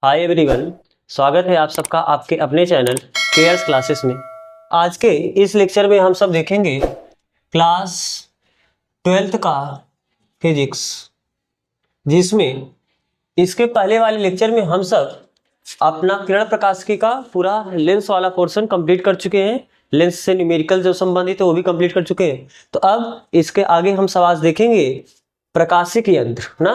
Hi everyone, स्वागत है आप सबका आपके अपने चैनल केयर्स क्लासेस में। आज के इस लेक्चर में हम सब देखेंगे क्लास 12th का फिजिक्स, जिसमें इसके पहले वाले लेक्चर में हम सब अपना किरण प्रकाशिकी का पूरा लेंस वाला पोर्शन कंप्लीट कर चुके हैं। लेंस से न्यूमेरिकल जो संबंधित है वो भी कंप्लीट कर चुके हैं। तो अब इसके आगे हम सब आज देखेंगे प्रकाशिक यंत्र ना,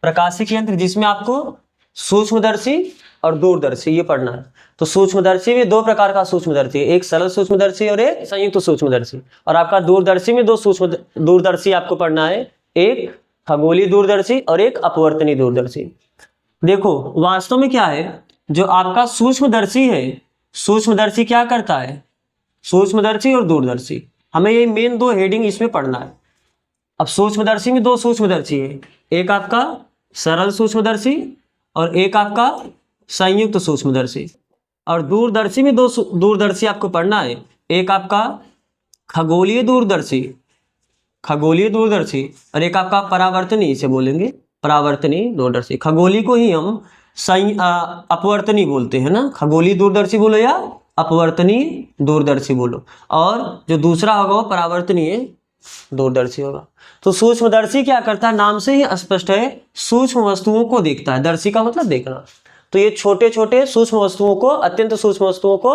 प्रकाशिक यंत्र जिसमें आपको सूक्ष्मदर्शी और दूरदर्शी ये पढ़ना है। तो सूक्ष्मदर्शी में दो प्रकार का सूक्ष्मदर्शी है, एक सरल सूक्ष्मदर्शी और एक संयुक्त सूक्ष्मदर्शी। और आपका दूरदर्शी में दो सूक्ष्म दूरदर्शी आपको पढ़ना है, एक खगोलीय दूरदर्शी और एक अपवर्तनीय दूरदर्शी। देखो वास्तव में क्या है, जो आपका सूक्ष्मदर्शी है, सूक्ष्मदर्शी क्या करता है, सूक्ष्मदर्शी और दूरदर्शी, हमें ये मेन दो हेडिंग इसमें पढ़ना है। अब सूक्ष्मदर्शी में दो सूक्ष्मदर्शी है, एक आपका सरल सूक्ष्मदर्शी और एक आपका संयुक्त सूक्ष्मदर्शी। और दूरदर्शी में दो दूरदर्शी आपको पढ़ना है, एक आपका खगोलीय दूरदर्शी, खगोलीय दूरदर्शी, और एक आपका परावर्तनीय, इसे बोलेंगे परावर्तनीय दूरदर्शी। खगोलीय को ही हम अपवर्तनीय बोलते हैं ना, खगोलीय दूरदर्शी बोलो या अपवर्तनीय दूरदर्शी बोलो, और जो दूसरा होगा वो परावर्तनीय दूरदर्शी होगा। तो सूक्ष्मदर्शी क्या करता है, नाम से ही स्पष्ट है, सूक्ष्म वस्तुओं को देखता है। दर्शी का मतलब देखना। तो ये छोटे छोटे सूक्ष्म वस्तुओं को, अत्यंत सूक्ष्म वस्तुओं को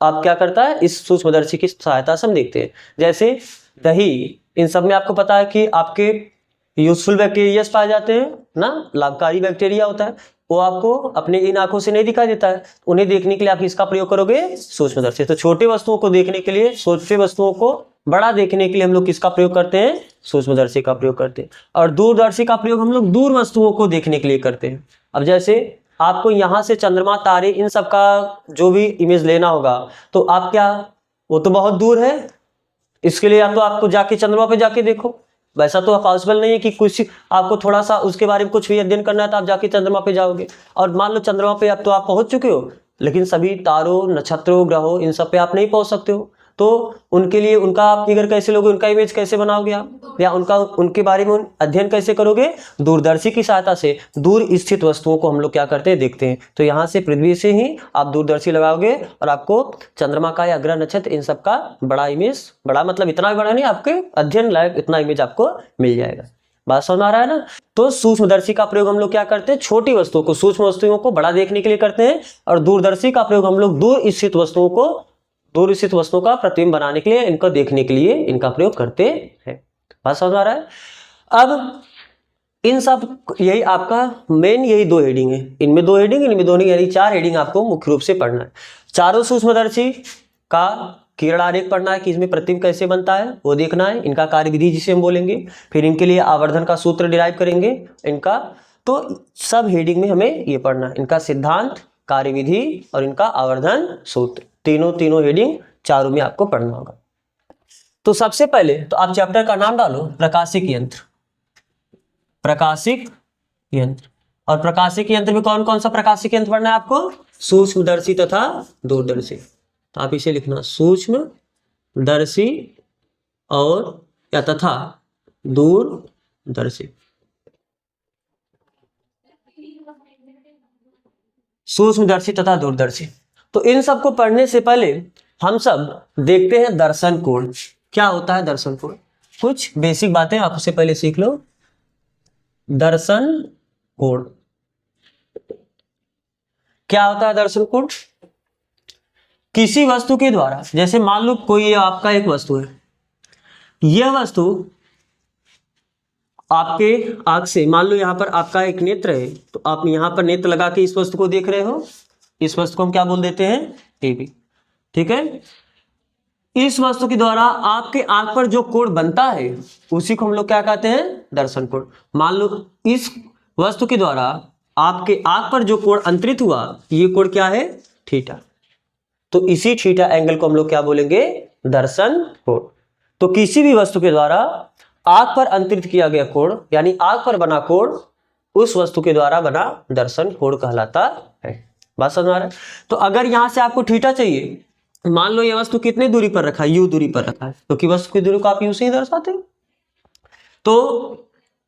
आप क्या करता है, इस सूक्ष्मदर्शी की सहायता से हम देखते हैं। जैसे दही, इन सब में आपको पता है कि आपके यूजफुल बैक्टीरियाज पाए जाते हैं ना, लाभकारी बैक्टीरिया होता है, वो आपको अपने इन आंखों से नहीं दिखाई देता है। उन्हें देखने के लिए आप किसका प्रयोग करोगे, सूक्ष्मदर्शी। तो छोटे वस्तुओं को देखने के लिए, छोटे वस्तुओं को बड़ा देखने के लिए हम लोग किसका प्रयोग करते हैं, सूक्ष्मदर्शी का प्रयोग करते हैं। और दूरदर्शी का प्रयोग हम लोग दूर वस्तुओं को देखने के लिए करते हैं। अब जैसे आपको यहाँ से चंद्रमा, तारे, इन सब का जो भी इमेज लेना होगा, तो आप क्या, वो तो बहुत दूर है, इसके लिए या तो आपको जाके चंद्रमा पे जाके देखो। वैसा तो पॉसिबल नहीं है कि कुछ आपको थोड़ा सा उसके बारे में कुछ भी अध्ययन करना है तो आप जाके चंद्रमा पे जाओगे। और मान लो चंद्रमा पे अब तो आप पहुंच चुके हो, लेकिन सभी तारों, नक्षत्रों, ग्रहों, इन सब पे आप नहीं पहुंच सकते हो। तो उनके लिए उनका आप फिगर कैसे लोगे, उनका इमेज कैसे बनाओगे आप, या उनके बारे में अध्ययन कैसे करोगे, दूरदर्शी की सहायता से। दूर स्थित वस्तुओं को हम लोग क्या करते हैं, देखते हैं। तो यहाँ से पृथ्वी से ही आप दूरदर्शी लगाओगे और आपको चंद्रमा का या ग्रह, नक्षत्र, इन सब का बड़ा इमेज, बड़ा मतलब इतना भी बड़ा नहीं, आपके अध्ययन लायक इतना इमेज आपको मिल जाएगा। बात समझ आ रहा है ना। तो सूक्ष्मदर्शी का प्रयोग हम लोग क्या करते हैं, छोटी वस्तुओं को, सूक्ष्म वस्तुओं को बड़ा देखने के लिए करते हैं। और दूरदर्शी का प्रयोग हम लोग दूर स्थित वस्तुओं को, दूर स्थित वस्तुओं का प्रतिबिंब बनाने के लिए, इनको देखने के लिए इनका प्रयोग करते हैं। बात समझ आ रहा है। अब इन सब, यही आपका मेन, यही दो हेडिंग है, इनमें दो हेडिंग, इनमें दो नहीं, यानी चार हेडिंग आपको मुख्य रूप से पढ़ना है। चारों सूक्ष्मदर्शी का किरण आरेख पढ़ना है कि इसमें प्रतिबिंब कैसे बनता है वो देखना है, इनका कार्यविधि जिसे हम बोलेंगे, फिर इनके लिए आवर्धन का सूत्र डिराइव करेंगे इनका। तो सब हेडिंग में हमें ये पढ़ना है, इनका सिद्धांत, कार्यविधि और इनका आवर्धन सूत्र, तीनों हेडिंग चारों में आपको पढ़ना होगा। तो सबसे पहले तो आप चैप्टर का नाम डालो, प्रकाशिक यंत्र, प्रकाशिक यंत्र। और प्रकाशिक यंत्र में कौन कौन सा प्रकाशिक यंत्र पढ़ना है आपको, सूक्ष्मदर्शी तथा दूरदर्शी। तो आप इसे लिखना, सूक्ष्मदर्शी और या तथा दूरदर्शी। सूक्ष्मदर्शी तथा दूरदर्शी। तो इन सब को पढ़ने से पहले हम सब देखते हैं दर्शन कोण। क्या होता है दर्शन कोण, कुछ बेसिक बातें आप उससे पहले सीख लो। दर्शन कोण क्या होता है, दर्शन कोण किसी वस्तु के द्वारा, जैसे मान लो कोई आपका एक वस्तु है, यह वस्तु आपके आंख से, मान लो यहाँ पर आपका एक नेत्र है, तो आप यहाँ पर नेत्र लगा के इस वस्तु को देख रहे हो, इस वस्तु को हम क्या बोल देते हैं, टीवी। ठीक है। इस वस्तु के द्वारा आपके आंख पर जो कोण बनता है उसी को हम लोग क्या कहते हैं, दर्शन कोण। मान लो इस वस्तु के द्वारा आपके आंख पर जो कोण अंतरित हुआ, ये कोण क्या है, थीटा। तो इसी थीटा एंगल को हम लोग क्या बोलेंगे, दर्शन कोण। तो किसी भी वस्तु के द्वारा आंख पर अंतरित किया गया कोण, यानी आंख पर बना कोण, उस वस्तु के द्वारा बना दर्शन कोण कहलाता है। बात समझ आ रहा है। तो अगर यहां से आपको थीटा चाहिए, मान लो ये वस्तु कितने दूरी पर रखा है, यू दूरी पर रखा है, तो कि वस्तु की दूरी को आप यू से ही दर्शाते हो। तो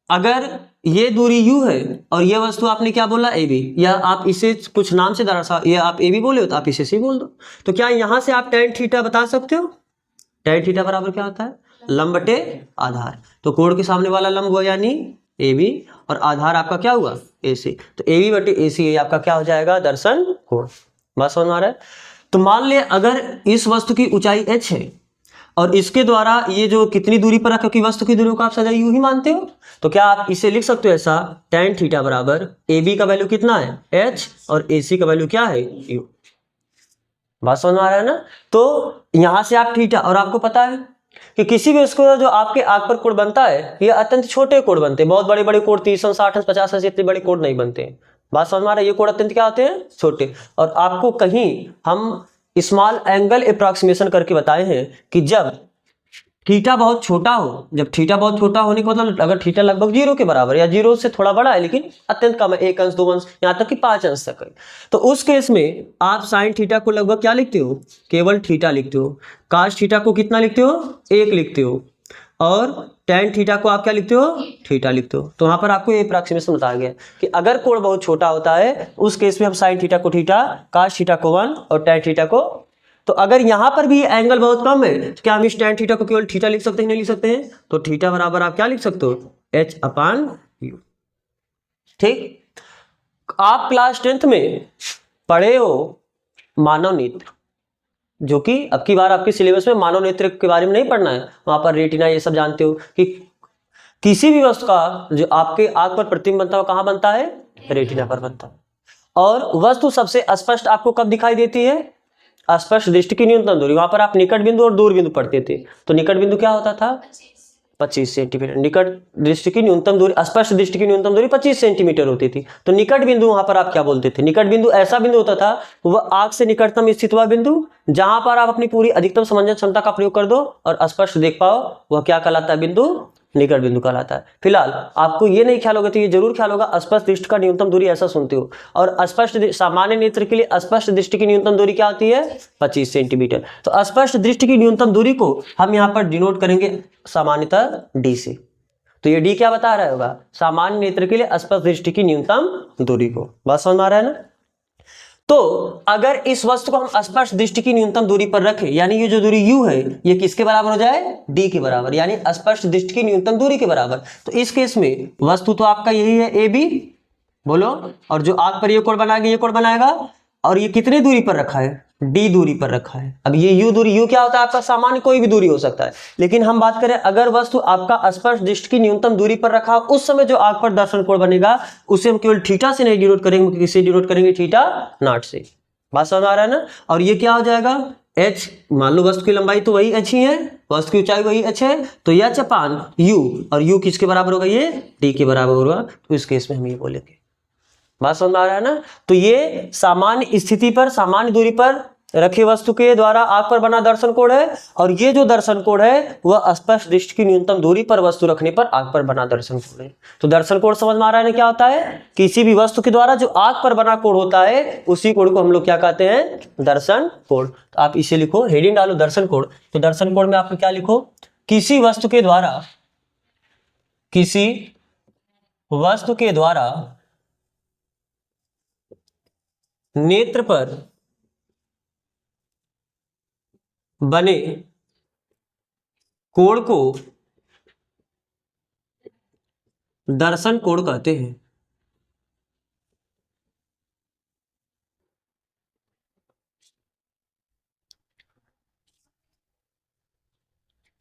अगर ये दूरी u है और ये वस्तु आपने क्या बोला ab, या आप इसे कुछ नाम से दर्शा, ये आप ab बोले हो तो आप इसे c बोल दो। तो क्या यहां से आप tan थीटा बता सकते हो? tan थीटा बराबर क्या होता है? लंब बटे आधार। तो कोण के सामने वाला लंब हुआ यानी AB, और आधार आपका क्या हुआ? AC। तो AB बटे AC ये आपका क्या हो जाएगा? दर्शन कोण। बात समझ में आ रहा है? तो मान ले अगर इस वस्तु की ऊंचाई h है और इसके द्वारा ये जो कितनी दूरी पर रखा, वस्तु की दूरी को आप सदा यूं ही मानते हो, तो क्या आप इसे लिख सकते हो ऐसा, tan थीटा बराबर AB का वैल्यू कितना है? h, और AC का वैल्यू क्या है? u। बात समझ में आ रहा है ना? तो यहां से आप थीटा, और आपको पता है कि किसी भी उसको जो आपके आग पर कोण बनता है ये अत्यंत छोटे कोण बनते हैं, बहुत बड़े बड़े कोण 30 अंश 60 अंश 50 अंश इतने बड़े कोण नहीं बनते हैं। बात समझ में आ रहा है? ये कोण अत्यंत क्या होते हैं? छोटे। और आपको कहीं हम स्मॉल एंगल अप्रॉक्सीमेशन करके बताए हैं कि जब थीटा बहुत छोटा हो, जब थीटा बहुत छोटा होने का मतलब अगर थीटा लगभग 0 के बराबर या 0 से थोड़ा बड़ा है लेकिन अत्यंत कम है, 1 अंश 2 अंश यहाँ तक कि 5 अंश तक है, तो उस केस में आप साइन थीटा को लगभग क्या लिखते हो? केवल थीटा लिखते हो। काश थीटा को कितना लिखते हो? 1 लिखते हो। और tan थीटा को आप क्या लिखते हो? थीटा लिखते हो। तो वहां पर आपको ये अप्रॉक्सीमेशन बताया गया कि अगर कोण बहुत छोटा होता है उस केस में हम साइन थीटा को थीटा, काश थीटा को 1 और tan थीटा को। तो अगर यहां पर भी एंगल बहुत कम है तो क्या हम इस tan थीटा को केवल थीटा लिख सकते हैं? नहीं लिख सकते हैं। तो थीटा बराबर आप क्या लिख सकते हो? h/u। ठीक। आप क्लास 10th में पढ़े हो मानव नेत्र, जो कि अब की बार आपके सिलेबस में मानव नेत्र के बारे में नहीं पढ़ना है, वहां पर रेटिना ये सब जानते हो कि किसी भी वस्तु का जो आपके आंख पर प्रतिबिंब बनता है कहां बनता है? रेटिना पर बनता है। और वस्तु सबसे स्पष्ट आपको कब दिखाई देती है? स्पष्ट दृष्टि की न्यूनतम दूरी। वहां पर आप निकट बिंदु और दूर बिंदु पढ़ते थे, तो निकट बिंदु क्या होता था? 25 सेंटीमीटर। निकट दृष्टि की न्यूनतम दूरी, स्पष्ट दृष्टि की न्यूनतम दूरी 25 सेंटीमीटर होती थी। तो निकट बिंदु वहां पर आप क्या बोलते थे? निकट बिंदु ऐसा बिंदु होता था वह आंख से निकटतम स्थित हुआ बिंदु जहां पर आप अपनी पूरी अधिकतम समंजस क्षमता का प्रयोग कर दो और स्पष्ट देख पाओ, वह क्या कहलाता है? बिंदु निकट बिंदु कहलाता है। फिलहाल आपको ये नहीं ख्याल होगा तो ये जरूर ख्याल होगा स्पष्ट दृष्टि का न्यूनतम दूरी ऐसा सुनते हो, और स्पष्ट सामान्य नेत्र के लिए स्पष्ट दृष्टि की न्यूनतम दूरी क्या होती है? 25 सेंटीमीटर। तो स्पष्ट दृष्टि की न्यूनतम दूरी को हम यहाँ पर डिनोट करेंगे सामान्यतः डी से। तो ये डी क्या बता रहा होगा? सामान्य नेत्र के लिए स्पष्ट दृष्टि की न्यूनतम दूरी को। बात समझ में आ रहा है ना? तो अगर इस वस्तु को हम स्पष्ट दृष्टि की न्यूनतम दूरी पर रखें, यानी ये जो दूरी u है ये किसके बराबर हो जाए? d के बराबर, यानी स्पष्ट दृष्टि की न्यूनतम दूरी के बराबर। तो इस केस में वस्तु तो आपका यही है ab, बोलो, और जो आंख पर ये कोण बनाएगा ये कोण बनाएगा, और ये कितनी दूरी पर रखा है? d दूरी पर रखा है। अब ये u दूरी, u क्या होता है आपका? सामान्य कोई भी दूरी हो सकता है, लेकिन हम बात करें अगर वस्तु आपका स्पष्ट दृष्टि की न्यूनतम दूरी पर रखा, उस समय जो आंख पर दर्शन कोण बनेगा उसे हम केवल थीटा से नहीं डिनोट करेंगे, किससे डिनोट करेंगे? थीटा नॉट से। बात समझ आ रहा है ना? और ये क्या हो जाएगा? h, मान लो वस्तु की लंबाई तो वही h ही है, वस्तु की ऊंचाई वही h है, तो h अपान u, और u किसके बराबर होगा? ये d के बराबर होगा। तो इस केस में हम ये बोलेंगे। बात समझ आ रहा है ना? तो ये सामान्य स्थिति पर, सामान्य दूरी पर रखे वस्तु के द्वारा आंख पर बना दर्शन कोण है, और ये जो दर्शन कोण है वह स्पष्ट दृष्टि की न्यूनतम दूरी पर वस्तु रखने पर आंख पर बना दर्शन कोण है। तो दर्शन कोण समझ में आ रहा है क्या होता है? किसी भी वस्तु के द्वारा जो आंख पर बना कोण होता है उसी कोण को हम लोग क्या कहते हैं? दर्शन कोण। तो आप इसे लिखो, हेडिंग डालो दर्शन कोण। तो दर्शन कोण में आप क्या लिखो? किसी वस्तु के द्वारा, किसी वस्तु के द्वारा नेत्र पर बने कोण को दर्शन कोण कहते हैं।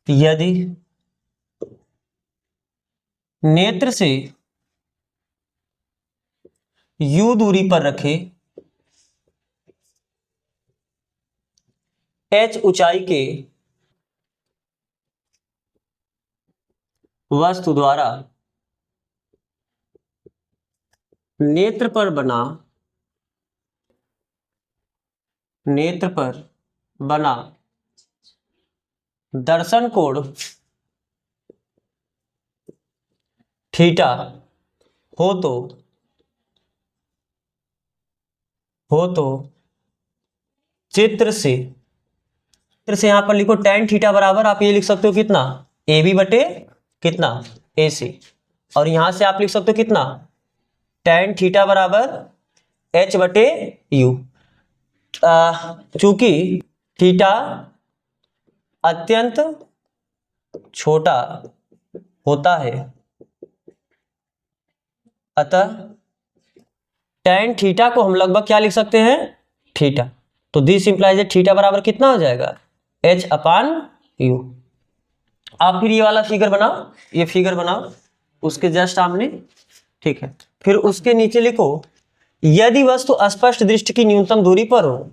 यदि नेत्र से u दूरी पर रखे h ऊंचाई के वस्तु द्वारा नेत्र पर बना दर्शन कोण थीटा हो तो चित्र से यहां पर लिखो tan थीटा बराबर आप ये लिख सकते हो कितना? AB बटे कितना? AC। और यहां से आप लिख सकते हो कितना, tan थीटा बराबर h/u। चूंकि थीटा अत्यंत छोटा होता है, अतः tan थीटा को हम लगभग क्या लिख सकते हैं, थीटा। तो दिस इंप्लाइज थीटा बराबर कितना हो जाएगा, h/u। आप फिर ये वाला फिगर बनाओ, ये फिगर बनाओ उसके जस्ट सामने, ठीक है। फिर उसके नीचे लिखो, यदि वस्तु स्पष्ट दृष्टि की न्यूनतम दूरी पर हो,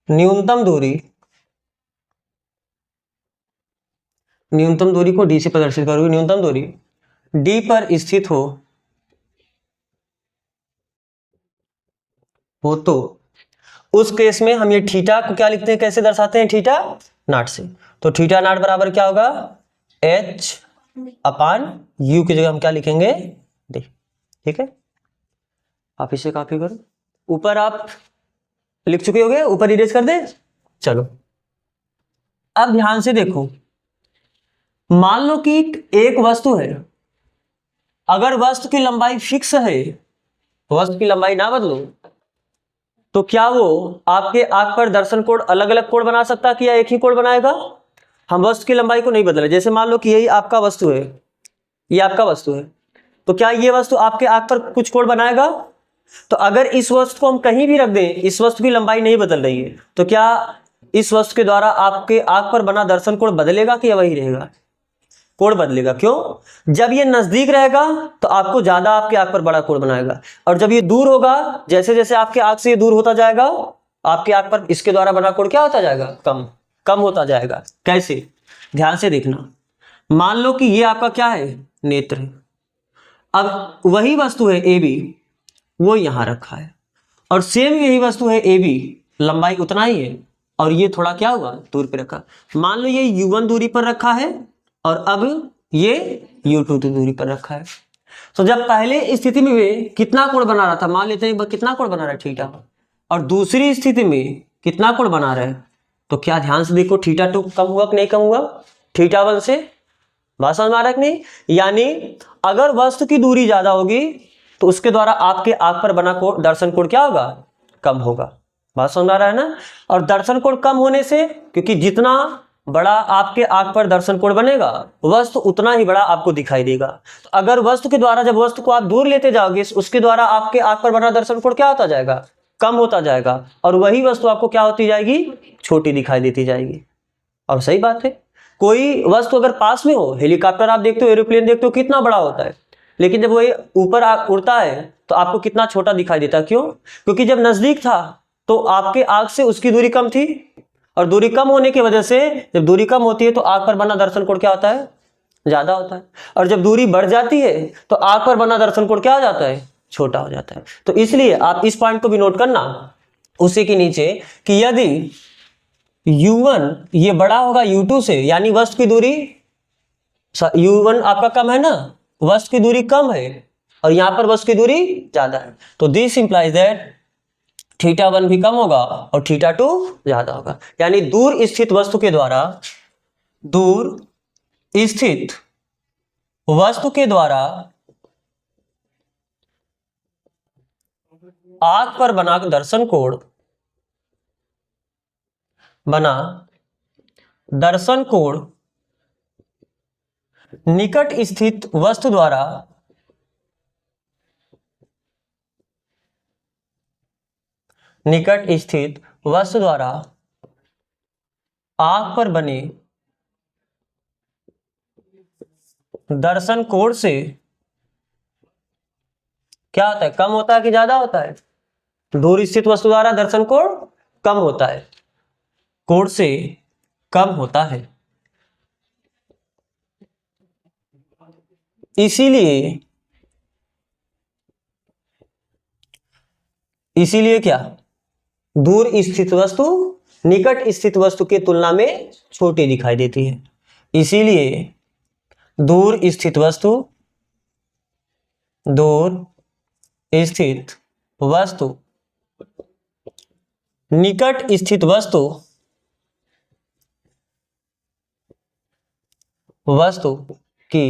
न्यूनतम दूरी को डी से प्रदर्शित करोगे, न्यूनतम दूरी डी पर स्थित हो तो उस केस में हम ये थीटा को क्या लिखते हैं, कैसे दर्शाते हैं, थीटा नॉट से। तो थीटा नॉट बराबर क्या होगा, h/u की जगह हम क्या लिखेंगे, डी। ठीक है, आप इसे कॉपी करो, ऊपर आप लिख चुके होगे, ऊपर इरेज कर दे। चलो अब ध्यान से देखो, मान लो कि एक वस्तु है, अगर वस्तु की लंबाई फिक्स है, वस्तु की लंबाई ना बदलो, तो क्या वो आपके आंख पर दर्शन कोण अलग अलग कोण बना सकता है कि या एक ही कोण बनाएगा। हम वस्तु की लंबाई को नहीं बदल रहे, जैसे मान लो कि यही आपका वस्तु है, ये आपका वस्तु है, तो क्या ये वस्तु आपके आंख पर कुछ कोण बनाएगा। तो अगर इस वस्तु को हम कहीं भी रख दें, इस वस्तु की लंबाई नहीं बदल रही है, तो क्या इस वस्तु के द्वारा आपके आंख पर बना दर्शन कोण बदलेगा कि या वही रहेगा, कोण बदलेगा। क्यों, जब ये नजदीक रहेगा तो आपको ज्यादा आपके आंख पर बड़ा कोण बनाएगा, और जब ये दूर होगा, जैसे जैसे आपके आंख से ये दूर होता जाएगा, आपके आंख पर इसके द्वारा बना कोण क्या होता जाएगा, कम कम होता जाएगा। कैसे, ध्यान से देखना, मान लो कि ये आपका क्या है, नेत्र है। अब वही वस्तु है ए बी, वो यहां रखा है, और सेम यही वस्तु है ए बी, लंबाई उतना ही है, और ये थोड़ा क्या हुआ, दूर पे रखा। मान लो ये u1 दूरी पर रखा है, और अब ये u2 दूरी पर रखा है। तो जब पहले स्थिति में वे कितना कोण बना रहा था, मान लेते हैं कितना कोण बना रहा है, थीटा, और दूसरी स्थिति में कितना कोण बना रहा है, तो क्या ध्यान से देखो, θ2 कम हुआ कि नहीं कम हुआ, θ1 से। बात समझ में आ रहा है कि नहीं। यानी अगर वस्तु की दूरी ज्यादा होगी तो उसके द्वारा आपके आंख पर बना कोण, दर्शन कोण क्या होगा, कम होगा। बात समझ में आ रहा है ना। और दर्शन कोण कम होने से, क्योंकि जितना बड़ा आपके आंख पर दर्शन कोण बनेगा, वस्तु उतना ही बड़ा आपको दिखाई देगा। तो अगर वस्तु के द्वारा, जब वस्तु को आप दूर लेते जाओगे, उसके द्वारा आपके आंख पर बना दर्शन कोण क्या होता जाएगा, कम होता जाएगा, और वही वस्तु आपको क्या होती जाएगी, छोटी दिखाई देती जाएगी। और सही बात है, कोई वस्तु अगर पास में हो, हेलीकॉप्टर आप देखते हो, एरोप्लेन देखते हो, कितना बड़ा होता है, लेकिन जब वो ऊपर उड़ता है तो आपको कितना छोटा दिखाई देता है। क्यों, क्योंकि जब नजदीक था तो आपके आंख से उसकी दूरी कम थी, और दूरी कम होने की वजह से, जब दूरी कम होती है तो आंख पर बना दर्शन कोण क्या होता है, ज्यादा होता है, और जब दूरी बढ़ जाती है तो आंख पर बना दर्शन कोण क्या हो जाता है, छोटा हो जाता है। तो इसलिए आप इस पॉइंट को भी नोट करना उसी के नीचे, कि यदि u1 ये बड़ा होगा u2 से, यानी वस्तु की दूरी, u1 आपका कम है ना, वस्तु की दूरी कम है, और यहां पर वस्तु की दूरी ज्यादा है, तो दिस इंप्लाइज दैट θ1 भी कम होगा और θ2 ज्यादा होगा। यानी दूर स्थित वस्तु के द्वारा, दूर स्थित वस्तु के द्वारा आंख पर बना दर्शन कोण, बना दर्शन कोण निकट स्थित वस्तु द्वारा आंख पर बने दर्शन कोण से क्या होता है, कम होता है कि ज्यादा होता है। दूर स्थित वस्तु द्वारा दर्शन कोण कम होता है, कोण से कम होता है। इसीलिए क्या, दूर स्थित वस्तु निकट स्थित वस्तु की तुलना में छोटी दिखाई देती है। इसीलिए दूर स्थित वस्तु निकट स्थित वस्तु की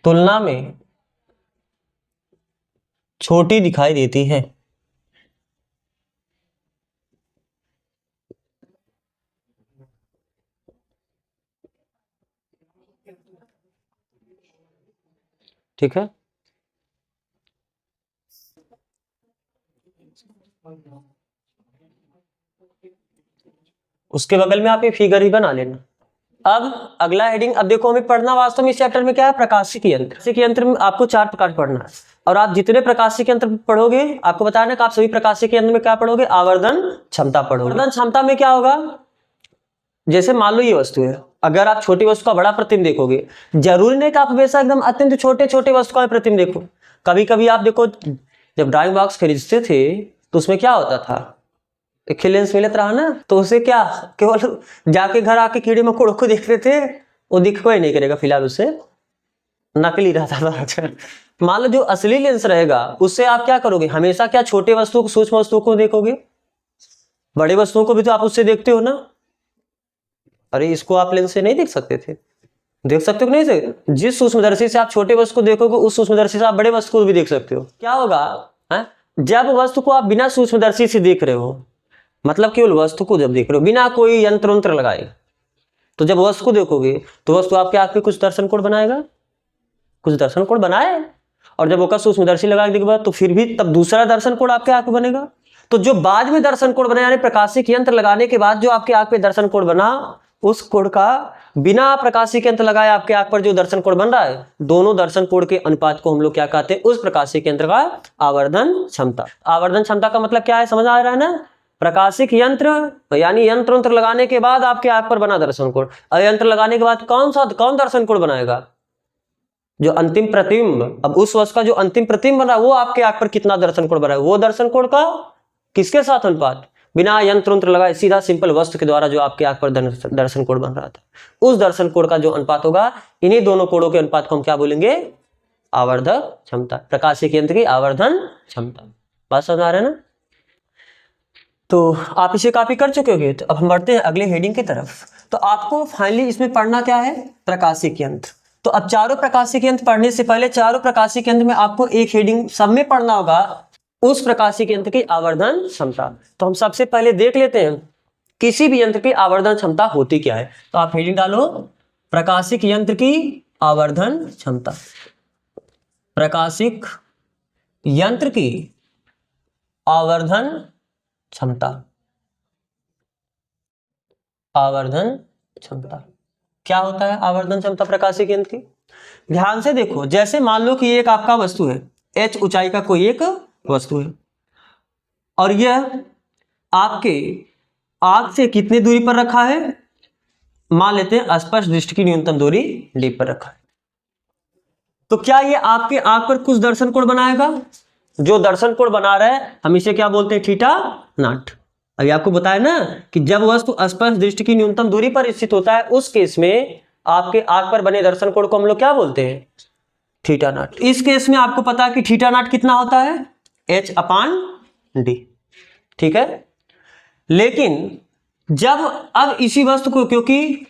तुलना में छोटी दिखाई देती है। ठीक है, उसके बगल में आप ये फिगर ही बना लेना। अब अगला हेडिंग, अब देखो हमें पढ़ना वास्तव में इस चैप्टर में क्या है, प्रकाशिक यंत्र। प्रकाशिक यंत्र में आपको 4 प्रकार पढ़ना है, और आप जितने प्रकाशिक यंत्र पढ़ोगे, आपको बताया ना कि आप सभी प्रकाशिक यंत्र में क्या पढ़ोगे, आवर्धन क्षमता पढ़ोगे। आवर्धन क्षमता में क्या होगा, जैसे मान लो ये वस्तु है, अगर आप छोटी वस्तु का बड़ा प्रतिबिंब देखोगे, जरूरी नहीं कि आप हमेशा एकदम अत्यंत छोटे छोटे वस्तु का प्रतिबिंब देखो। कभी कभी आप देखो, जब ड्राइंग बॉक्स खरीदते थे तो उसमें क्या होता था, एक लेंस मिलत रहा ना, तो उसे क्या केवल जाके घर आके कीड़े मकोड़ों को देख रहे थे, वो दिख कोई नहीं करेगा, फिलहाल उससे नकली रहता था। मान लो जो असली लेंस रहेगा उससे आप क्या करोगे, हमेशा क्या छोटे वस्तुओं को, सूक्ष्म वस्तुओं को देखोगे, बड़े वस्तुओं को भी तो आप उससे देखते हो ना। अरे इसको आप लेंस से नहीं देख सकते थे, देख सकते हो कि नहीं से? जिस सूक्ष्मदर्शी से आप छोटे वस्तु को देखोगे, उस सूक्ष्मदर्शी से आप बड़े वस्तु को भी देख सकते हो। क्या होगा है? जब वस्तु को आप बिना सूक्ष्मदर्शी से देख रहे हो, मतलब केवल वस्तु को जब देख रहे हो बिना कोई यंत्र उंत्र लगाए, तो जब वस्तु को देखोगे तो वस्तु आपके आंख पे कुछ दर्शन कोण बनाएगा, कुछ दर्शन कोण बनाए, और जब वो सूक्ष्मदर्शी लगाने के बाद तो फिर भी तब दूसरा दर्शन कोण आपके आंख पे बनेगा। तो जो बाद में दर्शन कोण बना, यानी प्रकाशिक यंत्र लगाने के बाद जो आपके आंख पे दर्शन कोण बना, उस कोण का बिना प्रकाशिक यंत्र लगाए आपके आंख पर जो दर्शन कोण बन रहा है, दोनों दर्शन कोण के अनुपात को हम लोग क्या कहते हैं, उस प्रकाशिक यंत्र का आवर्धन क्षमता। आवर्धन क्षमता का मतलब क्या है, समझ आ रहा है ना? प्रकाशिक यंत्र यानी यंत्र लगाने के बाद आपके आंख पर बना दर्शन कोण, और यंत्र लगाने के बाद कौन दर्शन कोण बनाएगा, जो अंतिम प्रतिबिंब। अब उस वस्तु का जो अंतिम प्रतिबिंब बना वो आपके आंख पर कितना दर्शन कोण बनाएगा, वो दर्शन कोण का किसके साथ अनुपात, बिना यंत्र लगाए सीधा सिंपल वस्तु के द्वारा जो आपके आंख पर दर्शन कोण बन रहा था, उस दर्शन कोण का जो अनुपात होगा, इन्हीं दोनों कोणों के अनुपात को हम क्या बोलेंगे, आवर्धक क्षमता। प्रकाशिक यंत्र की आवर्धन क्षमता। बात समझ आ रहा है ना? तो आप इसे कॉपी कर चुके होंगे। तो अब हम बढ़ते हैं अगले हेडिंग की तरफ। तो आपको फाइनली इसमें पढ़ना क्या है, प्रकाशिक यंत्र। तो अब चारों प्रकाशिक यंत्र पढ़ने से पहले चारों प्रकाशिक यंत्र में आपको एक हेडिंग सब में पढ़ना होगा, उस प्रकाशिक यंत्र की आवर्धन क्षमता। तो हम सबसे पहले देख लेते हैं किसी भी यंत्र की आवर्धन क्षमता होती क्या है। तो आप हेडिंग डालो, प्रकाशिक यंत्र की आवर्धन क्षमता। प्रकाशिक यंत्र की आवर्धन क्षमता। आवर्धन क्षमता क्या होता है, आवर्धन क्षमता प्रकाशिक यंत्र की? ध्यान से देखो, जैसे मान लो कि एक आपका वस्तु है, h ऊंचाई का कोई एक वस्तु है, और यह आपके आंख से कितनी दूरी पर रखा है, मान लेते हैं स्पष्ट दृष्टि की न्यूनतम दूरी d पर रखा है। तो क्या ये आपके आंख पर कुछ दर्शन कोण बनाएगा? जो दर्शन कोण बना रहा है हम इसे क्या बोलते हैं, थीटा नॉट। अभी आपको बताया ना कि जब वस्तु स्पष्ट दृष्टि की न्यूनतम दूरी पर स्थित होता है, उस केस में आपके आंख पर बने दर्शन कोण को हम लोग क्या बोलते हैं, थीटा नॉट। इस केस में आपको पता है कि थीटा नॉट कितना होता है, h/d। ठीक है, लेकिन जब अब इसी वस्तु को, क्योंकि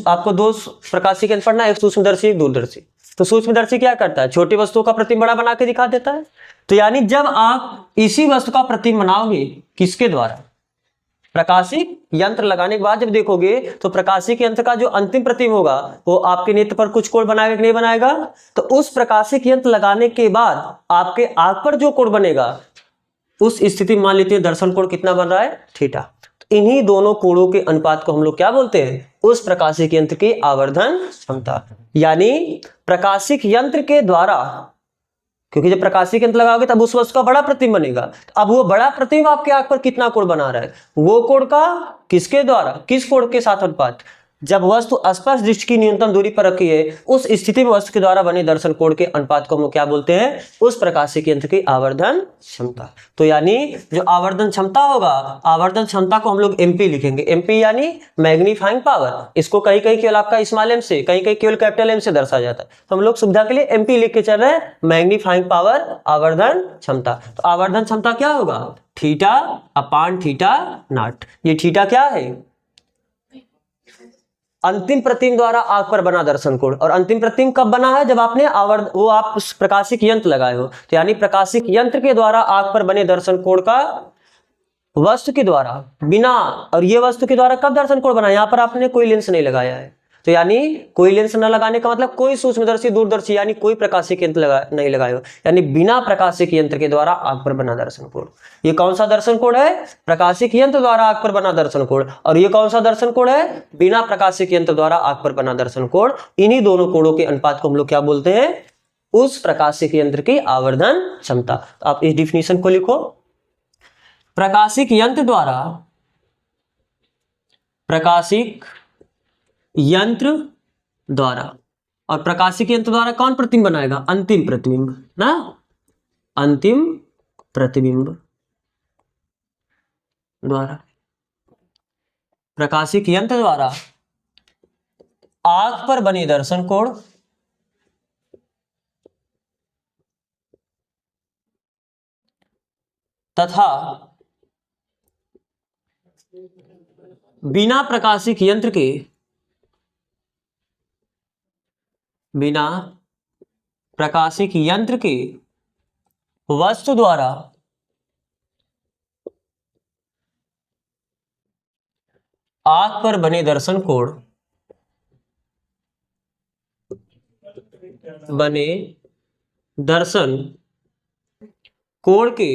आपको दो प्रकाशिक यंत्र पढ़ना है, एक सूक्ष्मदर्शी एक दूरदर्शी। तो सूक्ष्मदर्शी क्या करता है, छोटी वस्तुओं का प्रतिबिंब बड़ा बना के दिखा देता है। तो यानी जब आप इसी वस्तु का प्रतिबिंब बनाओगे, किसके द्वारा, प्रकाशिक यंत्र लगाने के बाद जब देखोगे, तो प्रकाशिक यंत्र का जो अंतिम प्रतिबिंब होगा वो आपके नेत्र पर कुछ कोण बनाएगा कि नहीं बनाएगा। तो उस प्रकाशिक यंत्र लगाने के बाद आपके आंख पर जो कोण बनेगा, उस स्थिति में मान लेते हैं दर्शन कोण कितना बन रहा है, थीटा। तो इन्हीं दोनों कोणों के अनुपात को हम लोग क्या बोलते हैं, उस प्रकाशिक यंत्र की आवर्धन क्षमता। यानी प्रकाशिक यंत्र के द्वारा, क्योंकि जब प्रकाशिक यंत्र लगाओगे तब उस वस्तु का बड़ा प्रतिबिंब बनेगा। अब वो बड़ा प्रतिबिंब आपके आंख पर कितना कोण बना रहा है, वो कोण का किसके द्वारा, किस कोण के साथ अनुपात, जब वस्तु स्पष्ट दृष्टि की न्यूनतम दूरी पर रखी है उस स्थिति में वस्तु के द्वारा बने दर्शन कोण के अनुपात को हम लोग क्या बोलते हैं, उस प्रकाशिक यंत्र की आवर्धन क्षमता। तो यानी जो आवर्धन क्षमता होगा, आवर्धन क्षमता को हम लोग एमपी लिखेंगे। एमपी यानी मैग्नीफाइंग पावर। इसको कहीं कहीं केवल आपका स्मॉल एम से, कहीं कहीं केवल कैपिटल एम से दर्शाया जाता है, तो हम लोग सुविधा के लिए एमपी लिख के चल रहे हैं, मैग्नीफाइंग पावर, आवर्धन क्षमता। तो आवर्धन क्षमता क्या होगा, थीटा अपान थीटा नॉट। ये थीटा क्या है, अंतिम प्रतिबिंब द्वारा आग पर बना दर्शन कोण। और अंतिम प्रतिबिंब कब बना है, जब आपने वो आप प्रकाशिक यंत्र लगाए हो। तो यानी प्रकाशिक यंत्र के द्वारा आग पर बने दर्शन कोण का वस्तु के द्वारा बिना, और ये वस्तु के द्वारा कब दर्शन कोण बना, यहां पर आपने कोई लेंस नहीं लगाया है। तो यानी कोई लेंस न लगाने का मतलब कोई सूक्ष्मदर्शी, दूरदर्शी यानी कोई प्रकाशिक यंत्र नहीं लगाए हो, यानी बिना प्रकाशिक यंत्र के द्वारा आग पर बना दर्शन कोण। ये कौन सा दर्शन कोण है, प्रकाशिक यंत्र द्वारा आग पर बना दर्शन कोण। और ये कौन सा दर्शन कोण है, बिना प्रकाशिक यंत्र द्वारा आग पर बना दर्शन कोण। इन्हीं दोनों कोणों के अनुपात को हम लोग क्या बोलते हैं, उस प्रकाशिक यंत्र की आवर्धन क्षमता। तो आप इस डिफिनीशन को लिखो, प्रकाशिक यंत्र द्वारा, प्रकाशिक यंत्र द्वारा, और प्रकाशिक यंत्र द्वारा कौन प्रतिबिंब बनाएगा, अंतिम प्रतिबिंब ना, अंतिम प्रतिबिंब द्वारा, प्रकाशिक यंत्र द्वारा आग पर बने दर्शन कोण तथा बिना प्रकाशिक यंत्र के, बिना प्रकाशिक यंत्र के वस्तु द्वारा आग पर बने दर्शन कोण, बने दर्शन कोण के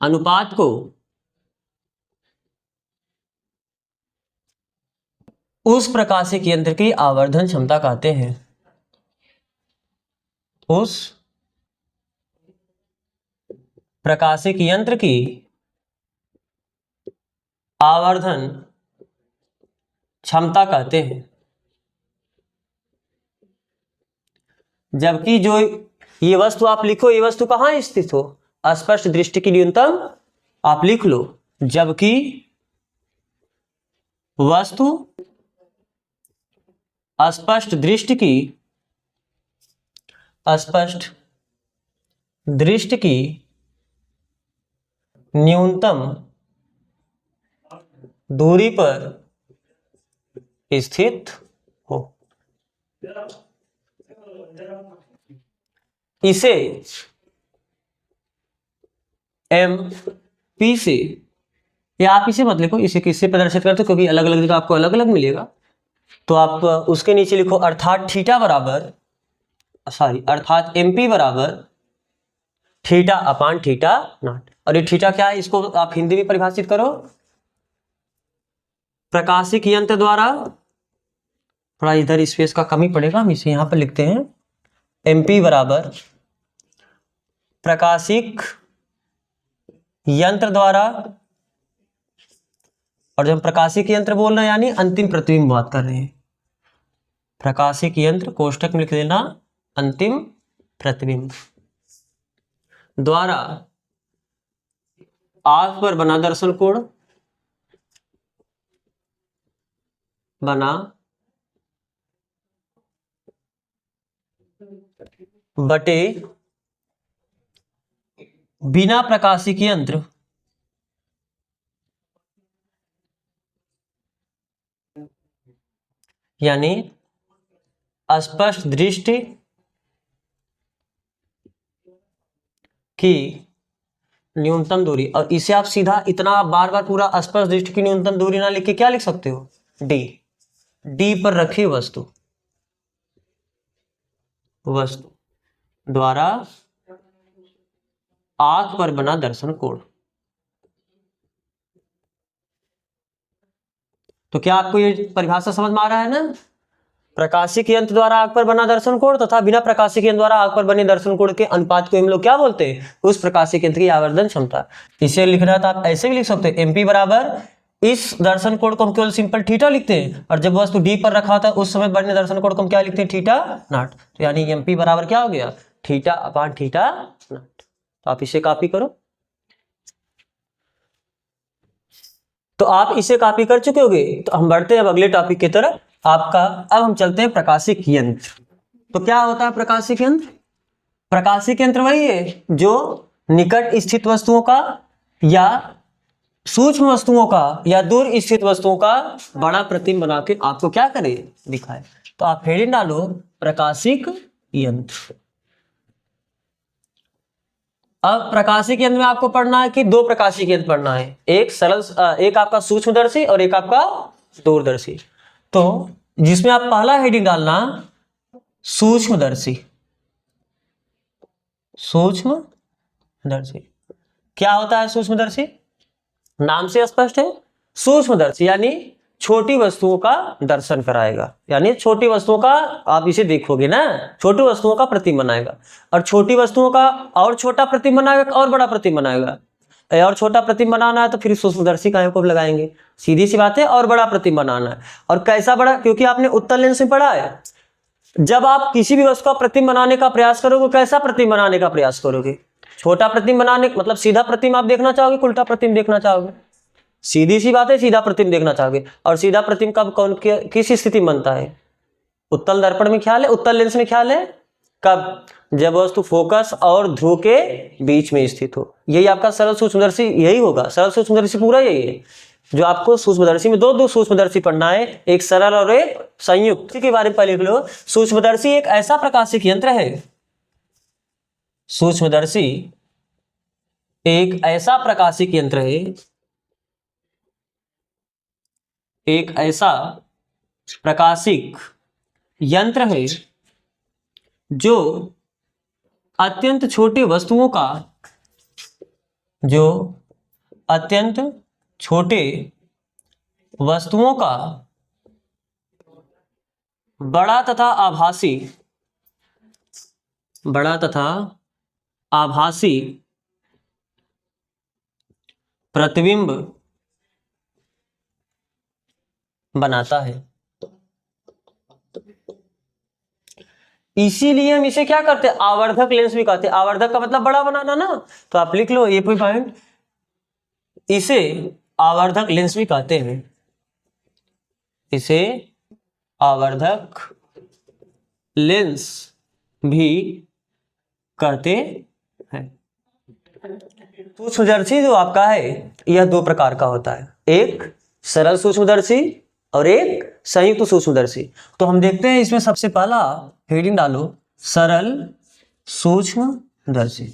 अनुपात को उस प्रकाशिक यंत्र की आवर्धन क्षमता कहते हैं, उस प्रकाशिक यंत्र की आवर्धन क्षमता कहते हैं। जबकि जो ये वस्तु आप लिखो, ये वस्तु कहां स्थित हो, स्पष्ट दृष्टि की न्यूनतम आप लिख लो, जबकि वस्तु स्पष्ट दृष्टि की, स्पष्ट दृष्टि की न्यूनतम दूरी पर स्थित हो, इसे एम पी से, या आप इसे मत लिखो, इसे किससे प्रदर्शित करते हो, क्योंकि अलग अलग जगह आपको अलग अलग मिलेगा। तो आप उसके नीचे लिखो अर्थात थीटा बराबर, अर्थात एमपी बराबर थीटा अपान थीटा नॉट। और ये थीटा क्या है, इसको आप हिंदी में परिभाषित करो, प्रकाशिक यंत्र द्वारा, थोड़ा इधर स्पेस का कमी पड़ेगा, हम इसे यहां पर लिखते हैं, एमपी बराबर प्रकाशिक यंत्र द्वारा, और जब हम प्रकाशिक यंत्र बोल रहे हैं यानी अंतिम प्रतिबिंब बात कर रहे हैं, प्रकाशिक यंत्र कोष्टक में लिख देना अंतिम प्रतिबिंब द्वारा आग पर बना दर्शन कोण, बना बटे बिना प्रकाशिक यंत्र यानी स्पष्ट दृष्टि की न्यूनतम दूरी। और इसे आप सीधा इतना बार बार पूरा स्पष्ट दृष्टि की न्यूनतम दूरी ना लिख के क्या लिख सकते हो, डी, डी पर रखी वस्तु, वस्तु द्वारा आग पर बना दर्शन कोण। तो क्या आपको ये परिभाषा समझ में आ रहा है ना, प्रकाशिक यंत्र द्वारा आग पर बना दर्शन कोण तथा बिना प्रकाशिक यंत्र द्वारा आग पर बने दर्शन कोण के अनुपात को हम लोग क्या बोलते हैं, उस प्रकाशिक यंत्र की आवर्धन क्षमता। इसे लिखना था आप ऐसे भी लिख सकते हैं, एमपी बराबर इस दर्शन कोण को हम केवल सिंपल थीटा लिखते हैं, और जब वस्तु डी पर रखा था उस समय बने दर्शन कोण को हम क्या लिखते हैं, थीटा नॉट। तो यानी एमपी बराबर क्या हो गया, थीटा अपान थीटा नॉट। तो आप इसे कॉपी करो। तो आप इसे कॉपी कर चुके होगे। तो हम बढ़ते हैं अब अगले टॉपिक की तरफ आपका। अब हम चलते हैं प्रकाशिक यंत्र। तो क्या होता है प्रकाशिक यंत्र? प्रकाशिक यंत्र वही है जो निकट स्थित वस्तुओं का या सूक्ष्म वस्तुओं का या दूर स्थित वस्तुओं का बड़ा प्रतिबिंब बना के आपको क्या करे, दिखाए। तो आप हेडिंग डालो प्रकाशिक यंत्र। अब प्रकाशिक यंत्र में आपको पढ़ना है कि दो प्रकाशिक यंत्र पढ़ना है, एक आपका सूक्ष्मदर्शी और एक आपका दूरदर्शी। तो जिसमें आप पहला हेडिंग डालना सूक्ष्मदर्शी। सूक्ष्मदर्शी क्या होता है? सूक्ष्मदर्शी नाम से स्पष्ट है, सूक्ष्मदर्शी यानी छोटी वस्तुओं का दर्शन कराएगा, यानी छोटी वस्तुओं का आप इसे देखोगे ना, छोटी वस्तुओं का प्रतिबिंब बनाएगा। और छोटी वस्तुओं का और छोटा प्रतिबिंब बनाएगा और बड़ा प्रतिबिंब बनाएगा। और छोटा प्रतिबिंब बनाना है तो फिर सूक्ष्मदर्शी का को लगाएंगे, सीधी सी बात है। और बड़ा प्रतिबिंब बनाना है, और कैसा बड़ा? क्योंकि आपने उत्तल लेंस में पढ़ा है, जब आप किसी भी वस्तु का प्रतिबिंब बनाने का प्रयास करोगे, कैसा प्रतिबिंब बनाने का प्रयास करोगे? छोटा प्रतिबिंब बनाने मतलब सीधा प्रतिबिंब आप देखना चाहोगे, उल्टा प्रतिबिंब देखना चाहोगे? सीधी सी बात है, सीधा प्रतिबिंब देखना चाहोगे। और सीधा प्रतिबिंब कब किस स्थिति में बनता है? उत्तल दर्पण में ख्याल है, उत्तल लेंस में ख्याल है, कब? जब वस्तु फोकस और ध्रुव के बीच में स्थित हो। यही आपका सरल सूक्ष्मदर्शी यही होगा, सरल सूक्ष्मदर्शी पूरा यही है। जो आपको सूक्ष्मदर्शी में दो सूक्ष्मदर्शी पढ़ना है, एक सरल और एक संयुक्त। इसी के बारे में पहले लिख लो। सूक्ष्मदर्शी एक ऐसा प्रकाशिक यंत्र है, सूक्ष्मदर्शी एक ऐसा प्रकाशिक यंत्र है, एक ऐसा प्रकाशिक यंत्र है जो अत्यंत छोटी वस्तुओं का, जो अत्यंत छोटे वस्तुओं का बड़ा तथा आभासी प्रतिबिंब बनाता है। इसीलिए हम इसे क्या करते हैं, आवर्धक लेंस भी कहते हैं। आवर्धक का मतलब बड़ा बनाना ना, तो आप लिख लो ये पॉइंट, इसे आवर्धक लेंस भी कहते हैं, इसे आवर्धक लेंस भी कहते हैं। सूक्ष्मदर्शी जो आपका है यह दो प्रकार का होता है, एक सरल सूक्ष्मदर्शी और एक संयुक्त सूक्ष्मदर्शी। तो हम देखते हैं इसमें सबसे पहला हेडिंग डालो सरल सूक्ष्मदर्शी।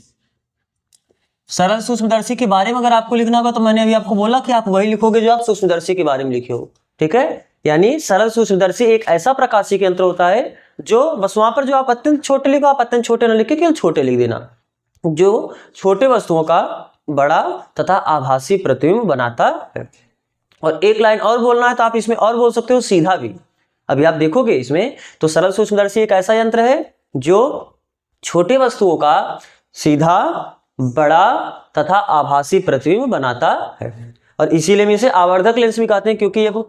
सरल सूक्ष्मदर्शी के बारे में अगर आपको लिखना होगा तो मैंने अभी आपको बोला कि आप वही लिखोगे जो आप सूक्ष्मदर्शी के बारे में लिखे हो, ठीक है। यानी सरल सूक्ष्मदर्शी एक ऐसा प्रकाशिक यंत्र होता है जो बस वहां पर जो आप अत्यंत छोटे लिखो, आप अत्यंत छोटे न लिखे, केवल छोटे लिख देना, जो छोटे वस्तुओं का बड़ा तथा आभासी प्रतिबिंब बनाता है। और एक लाइन और बोलना है तो आप इसमें और बोल सकते हो सीधा भी। अभी आप देखोगे इसमें तो सरल सूक्ष्मदर्शी एक ऐसा यंत्र है जो छोटे वस्तुओं का सीधा, बड़ा तथा आभासी प्रतिबिंब बनाता है। और इसीलिए हम इसे आवर्धक लेंस भी कहते हैं, क्योंकि ये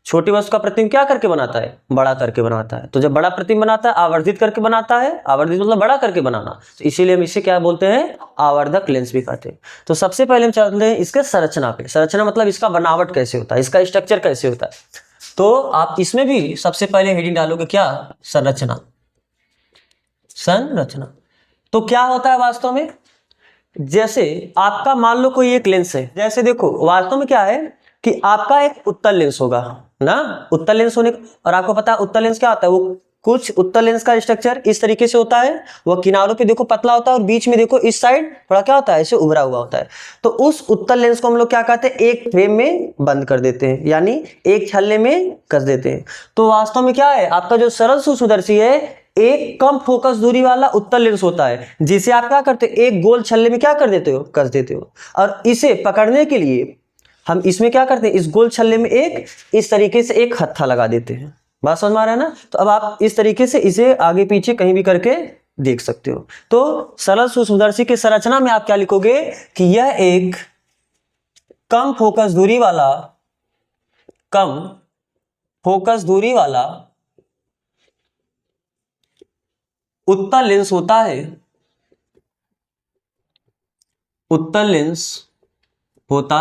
छोटी वस्तु का प्रतिबिंब क्या करके बनाता है, बड़ा करके बनाता है। तो जब बड़ा प्रतिबिंब बनाता है आवर्धित करके बनाता है, आवर्धित मतलब बड़ा करके बनाना, तो इसीलिए हम इसे क्या बोलते हैं, आवर्धक लेंस भी कहते हैं। तो सबसे पहले हम चलते हैं इसके संरचना पे। संरचना मतलब इसका बनावट कैसे होता है, इसका स्ट्रक्चर कैसे होता है। तो आप इसमें भी सबसे पहले हेडिंग डालोगे क्या, संरचना। संरचना तो क्या होता है वास्तव में, जैसे आपका मान लो कोई एक लेंस है, जैसे देखो वास्तव में क्या है कि आपका एक उत्तल लेंस होगा ना, उत्तल लेंस होने, और आपको पता है उत्तल लेंस क्या होता है, वो कुछ उत्तल लेंस का स्ट्रक्चर इस तरीके से होता है, वो किनारों पे देखो पतला होता है और बीच में देखो इस साइड थोड़ा क्या होता है, ऐसे उभरा हुआ होता है। तो उस उत्तल लेंस को हम लोग क्या कहते हैं, एक फ्रेम में बंद कर देते हैं, यानी एक छल्ले में कस देते हैं। तो वास्तव में क्या है, आपका जो सरल सूक्ष्मदर्शी है एक कम फोकस दूरी वाला उत्तल लेंस होता है, जिसे आप क्या करते हो, एक गोल छल्ले में क्या कर देते हो, कस देते हो। और इसे पकड़ने के लिए हम इसमें क्या करते हैं, इस गोल छल्ले में एक इस तरीके से एक हत्था लगा देते हैं। बात समझ में आ रहा है ना। तो अब आप इस तरीके से इसे आगे पीछे कहीं भी करके देख सकते हो। तो सरल सूक्ष्मदर्शी की संरचना में आप क्या लिखोगे कि यह एक कम फोकस दूरी वाला कम फोकस दूरी वाला उत्तल लेंस होता है, उत्तल लेंस होता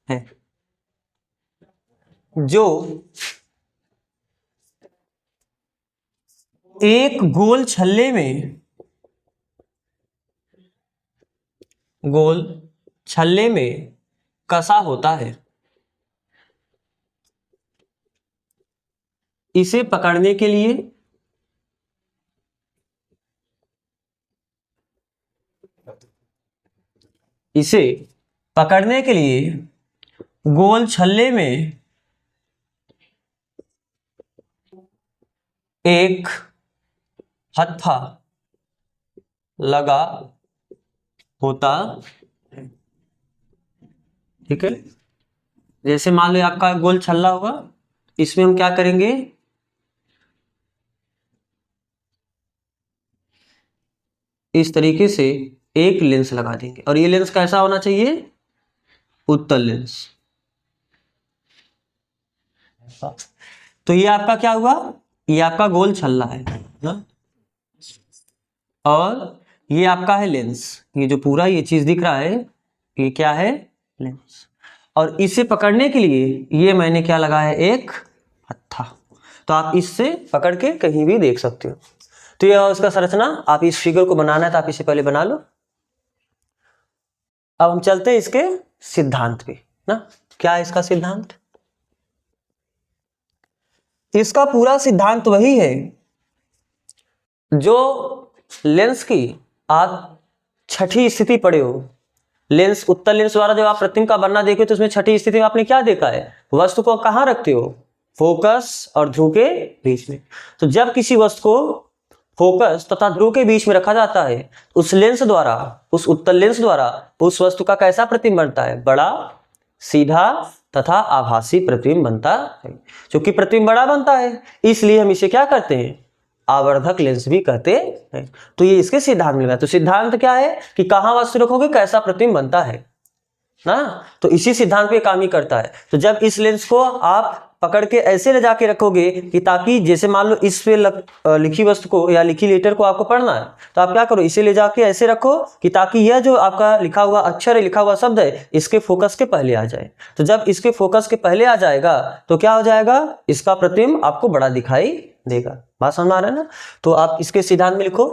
है जो एक गोल छल्ले में, गोल छल्ले में कसा होता है। इसे पकड़ने के लिए इसे पकड़ने के लिए गोल छल्ले में एक हत्था लगा होता है। ठीक है, जैसे मान लो आपका गोल छल्ला होगा, इसमें हम क्या करेंगे, इस तरीके से एक लेंस लगा देंगे और ये लेंस कैसा होना चाहिए, उत्तल लेंस। तो ये आपका क्या हुआ, ये आपका गोल छल्ला है ना? और ये आपका है लेंस, ये जो पूरा ये चीज दिख रहा है ये क्या है, लेंस। और इसे पकड़ने के लिए ये मैंने क्या लगाया है, एक हत्था। तो आप इससे पकड़ के कहीं भी देख सकते हो। तो ये उसका संरचना, आप इस फिगर को बनाना है तो आप इसे पहले बना लो। अब हम चलते हैं इसके सिद्धांत पे ना। क्या है इसका सिद्धांत, इसका पूरा सिद्धांत वही है जो लेंस की आप छठी स्थिति पढ़े हो। लेंस, उत्तल लेंस द्वारा जब आप प्रतिबिंब का बनना देखे तो उसमें छठी स्थिति में आपने क्या देखा है, वस्तु को कहां रखते हो, फोकस और ध्रुव के बीच में। तो जब किसी वस्तु को फोकस तथा ध्रुव के बीच में रखा जाता है, उस लेंस द्वारा, उस उत्तल लेंस द्वारा उस वस्तु का कैसा प्रतिबिंब बनता है, बड़ा, सीधा तथा आभासी प्रतिबिंब बनता है। क्योंकि प्रतिबिंब बड़ा बनता है इसलिए हम इसे क्या करते हैं, आवर्धक लेंस भी कहते हैं। तो ये इसके सिद्धांत में है। तो सिद्धांत क्या है कि कहां वस्तु रखोगे कैसा प्रतिबिंब बनता है ना, तो इसी सिद्धांत पे काम ही करता है। तो जब इस लेंस को आप पकड़ के ऐसे ले जाके रखोगे कि ताकि जैसे मान लो इस पे लिखी वस्तु को या लिखी लेटर को आपको पढ़ना है, तो आप क्या करो, इसे ले जाके ऐसे रखो कि ताकि यह जो आपका लिखा हुआ अक्षर है, लिखा हुआ शब्द है, इसके फोकस के पहले आ जाए। तो जब इसके फोकस के पहले आ जाएगा तो क्या हो जाएगा, इसका प्रतिबिंब आपको बड़ा दिखाई देगा। बात समझ आ रहा है ना। तो आप इसके सिद्धांत में लिखो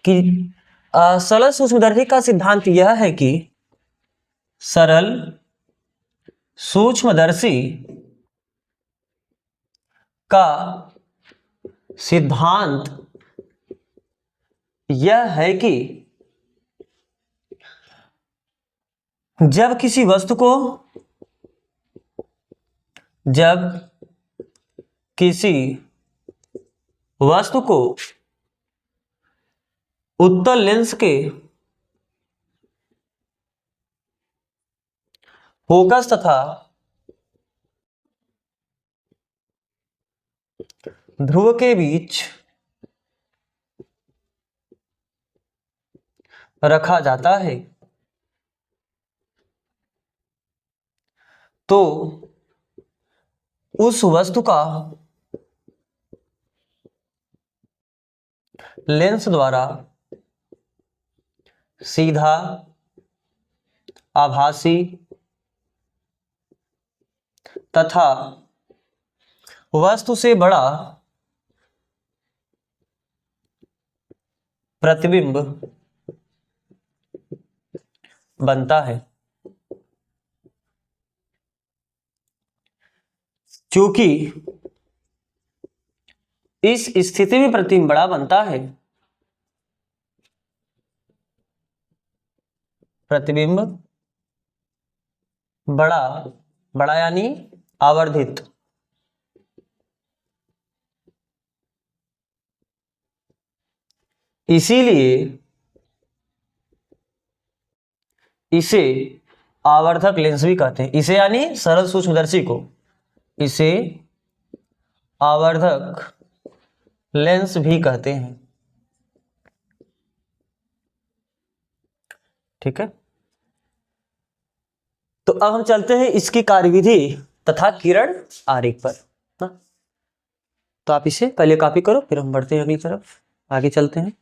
कि सरल सूक्ष्मदर्शी का सिद्धांत यह है कि सरल सूक्ष्मदर्शी का सिद्धांत यह है कि जब किसी वस्तु को, जब किसी वस्तु को उत्तल लेंस के फोकस तथा ध्रुव के बीच रखा जाता है तो उस वस्तु का लेंस द्वारा सीधा, आभासी तथा वस्तु से बड़ा प्रतिबिंब बनता है। क्योंकि इस स्थिति में प्रतिबिंब बड़ा बनता है, प्रतिबिंब बड़ा, बड़ा यानी आवर्धित, इसीलिए इसे आवर्धक लेंस भी कहते हैं। इसे यानी सरल सूक्ष्मदर्शी को, इसे आवर्धक लेंस भी कहते हैं। ठीक है, तो अब हम चलते हैं इसकी कार्यविधि तथा किरण आरेख पर ना। तो आप इसे पहले कॉपी करो, फिर हम बढ़ते हैं अगली तरफ, आगे चलते हैं।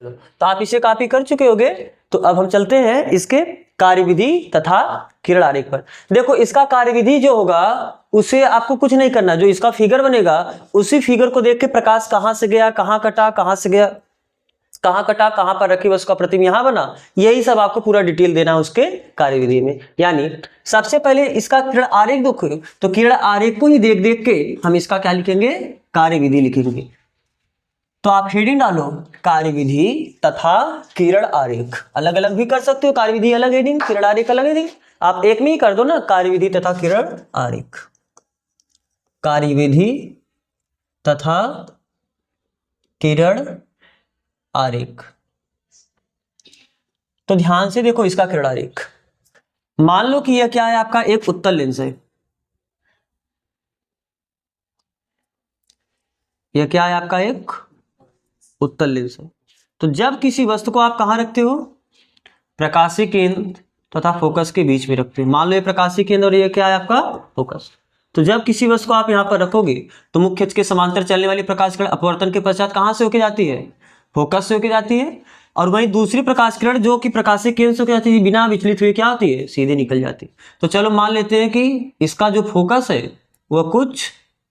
तो आप इसे कॉपी कर चुके होगे, तो अब हम चलते हैं इसके कार्यविधि तथा किरण आरेख पर। देखो इसका कार्यविधि जो होगा उसे आपको कुछ नहीं करना, जो इसका फिगर बनेगा उसी फिगर को देख के प्रकाश कहां से गया, कहां कटा, कहां से गया, कहां कटा, कहां पर रखी, उसका प्रतिबिंब यहां बना, यही सब आपको पूरा डिटेल देना है उसके कार्यविधि में। यानी सबसे पहले इसका किरण आरेख देखो, तो किरण आरेख को ही देख देख के हम इसका क्या लिखेंगे, कार्यविधि लिखेंगे। तो आप हेडिंग डालो कार्यविधि तथा किरण आरेख, अलग अलग भी कर सकते हो, कार्यविधि अलग हेडिंग, किरण आरेख अलग हेडिंग, आप एक में ही कर दो ना, कार्यविधि तथा किरण आरेख, कार्यविधि तथा किरण आरेख। तो ध्यान से देखो इसका किरण आरेख, मान लो कि यह क्या है, आपका एक उत्तल लेंस है, यह क्या है आपका एक उत्तल लेंस है। तो जब किसी वस्तु को आप कहां रखते हो, प्रकाशीय केंद्र तथा फोकस के बीच में रखते हैं। मान लो ये प्रकाशीय केंद्र और ये क्या है आपका फोकस। तो जब किसी वस्तु को आप यहां पर रखोगे तो मुख्य अक्ष के समांतर चलने वाली प्रकाश किरण अपवर्तन के पश्चात कहां से होकर जाती है, फोकस से होकर जाती है, और वहीं दूसरी प्रकाश किरण जो कि प्रकाशीय केंद्र से होकर जाती है बिना विचलित हुए क्या होती है, सीधे निकल जाती है। तो चलो मान लेते हैं कि इसका जो फोकस है वह कुछ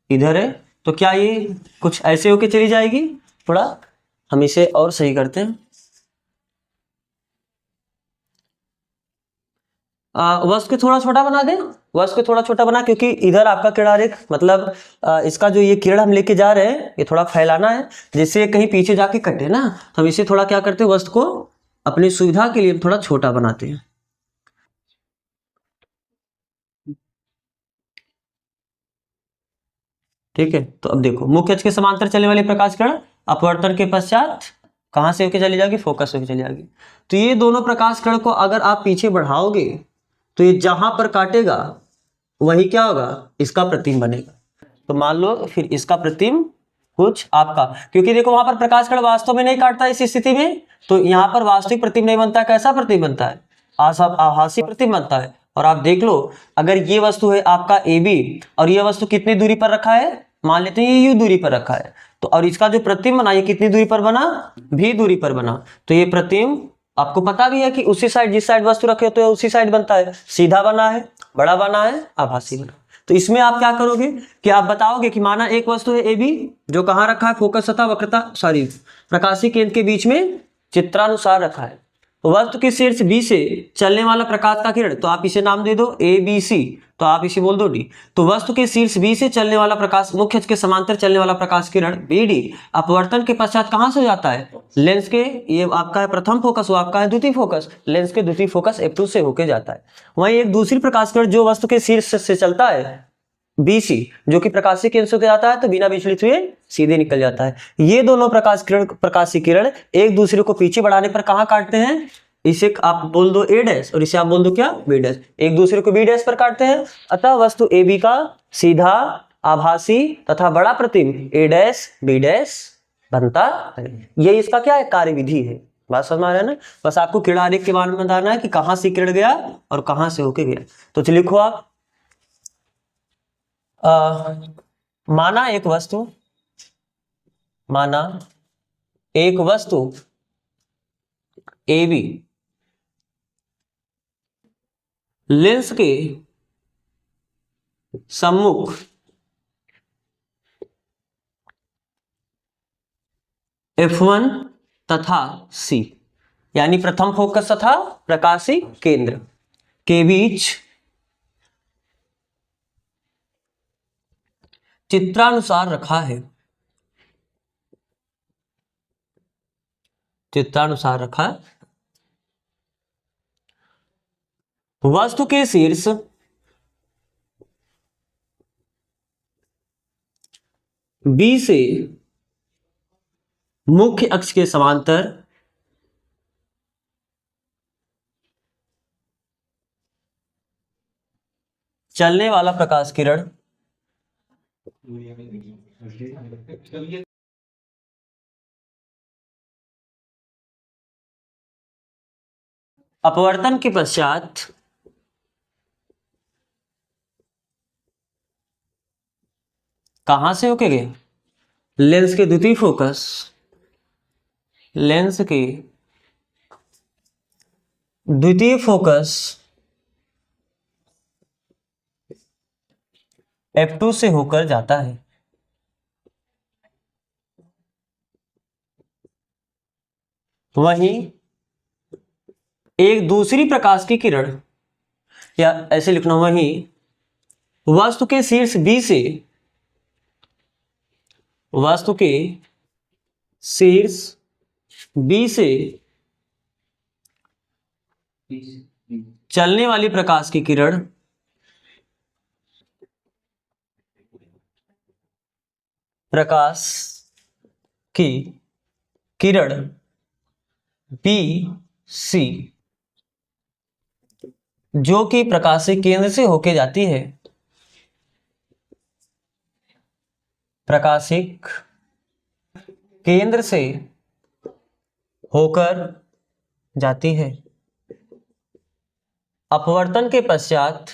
इधर है, तो क्या ये कुछ ऐसे होके चली जाएगी, थोड़ा हम इसे और सही करते हैं। वस्तु को थोड़ा छोटा बना दें, वस्तु को थोड़ा छोटा बना, क्योंकि इधर आपका किरण आरेख मतलब इसका जो ये किरण हम लेके जा रहे हैं ये थोड़ा फैलाना है, जिससे कहीं पीछे जाके कटे ना, तो हम इसे थोड़ा क्या करते हैं, वस्तु को अपनी सुविधा के लिए थोड़ा छोटा बनाते हैं। ठीक है, तो अब देखो मुख्य अक्ष के समांतर चलने वाली प्रकाश किरण अपवर्तन के पश्चात कहां से होके चली जाएगी, फोकस होके चली जाएगी। तो ये दोनों प्रकाश किरण को अगर आप पीछे बढ़ाओगे तो ये जहां पर काटेगा वही क्या होगा, इसका प्रतिबिंब बनेगा। तो मान लो फिर इसका प्रतिबिंब कुछ आपका, क्योंकि देखो वहां पर प्रकाश कण वास्तव में नहीं काटता इस स्थिति में, तो यहाँ पर वास्तविक प्रतिबिंब नहीं बनता है। कैसा प्रतिबिंब बनता है, आभासी प्रतिबिंब बनता है। और आप देख लो अगर ये वस्तु है आपका ए बी और ये वस्तु कितनी दूरी पर रखा है, मान लेते हैं ये यू दूरी पर रखा है, तो और इसका जो प्रतिबिंब बना ये कितनी दूरी पर बना, भी दूरी पर बना। तो ये प्रतिबिंब आपको पता भी है कि उसी साइड, जिस साइड वस्तु रखे होते हैं उसी साइड बनता है, सीधा बना है, बड़ा बना है, आभासी बना। तो इसमें आप क्या करोगे कि आप बताओगे कि माना एक वस्तु है ए बी जो कहां रखा है, फोकस तथा वक्रता सॉरी प्रकाशीय केंद्र के बीच में चित्रानुसार रखा है। तो वस्तु के शीर्ष बी से चलने वाला प्रकाश का किरण, तो आप इसे नाम दे दो ए बी सी, तो आप इसे बोल दो डी। तो वस्तु के शीर्ष बी से चलने वाला प्रकाश, मुख्य अक्ष के समांतर चलने वाला प्रकाश किरण बी डी अपवर्तन के पश्चात कहां से हो जाता है, लेंस के, ये आपका है प्रथम फोकस, वो आपका है द्वितीय फोकस, लेंस के द्वितीय फोकस F2 से होके जाता है। वहीं एक दूसरी प्रकाश किरण जो वस्तु के शीर्ष से चलता है BC जो कि प्रकाशीय केंद्र से जाता है, तो बिना विचलित हुए सीधे निकल जाता है। ये दोनों प्रकाशीय किरण एक दूसरे को पीछे बढ़ाने पर कहां काटते हैं, इसे आप बोल दो A डैश और इसे आप बोल दो क्या, B डैश, एक दूसरे को B डैश पर काटते हैं। अतः वस्तु AB का सीधा, आभासी तथा बड़ा प्रतिबिंब A डैश B डैश बनता है। ये इसका क्या है, कार्यविधि है। बात समझ में आ रहा है ना, बस आपको किरण आरेख के बारे में बताना है कि कहां से किरण गया और कहां से होके गया। तो चलिए लिखो आप, माना एक वस्तु, माना एक वस्तु ए बी लेंस के सम्मुख F1 तथा C यानी प्रथम फोकस तथा प्रकाशीय केंद्र के बीच चित्रानुसार रखा है, चित्रानुसार रखा है। वस्तु के शीर्ष B से मुख्य अक्ष के समांतर चलने वाला प्रकाश किरण अपवर्तन के पश्चात कहां से होके गया? लेंस के द्वितीय फोकस, लेंस के द्वितीय फोकस F2 से होकर जाता है। वहीं एक दूसरी प्रकाश की किरण, या ऐसे लिखना, वहीं वस्तु के शीर्ष B से, वस्तु के शीर्ष B से चलने वाली प्रकाश की किरण BC, जो कि प्रकाशिक केंद्र से होके जाती है, प्रकाशिक केंद्र से होकर जाती है, अपवर्तन के पश्चात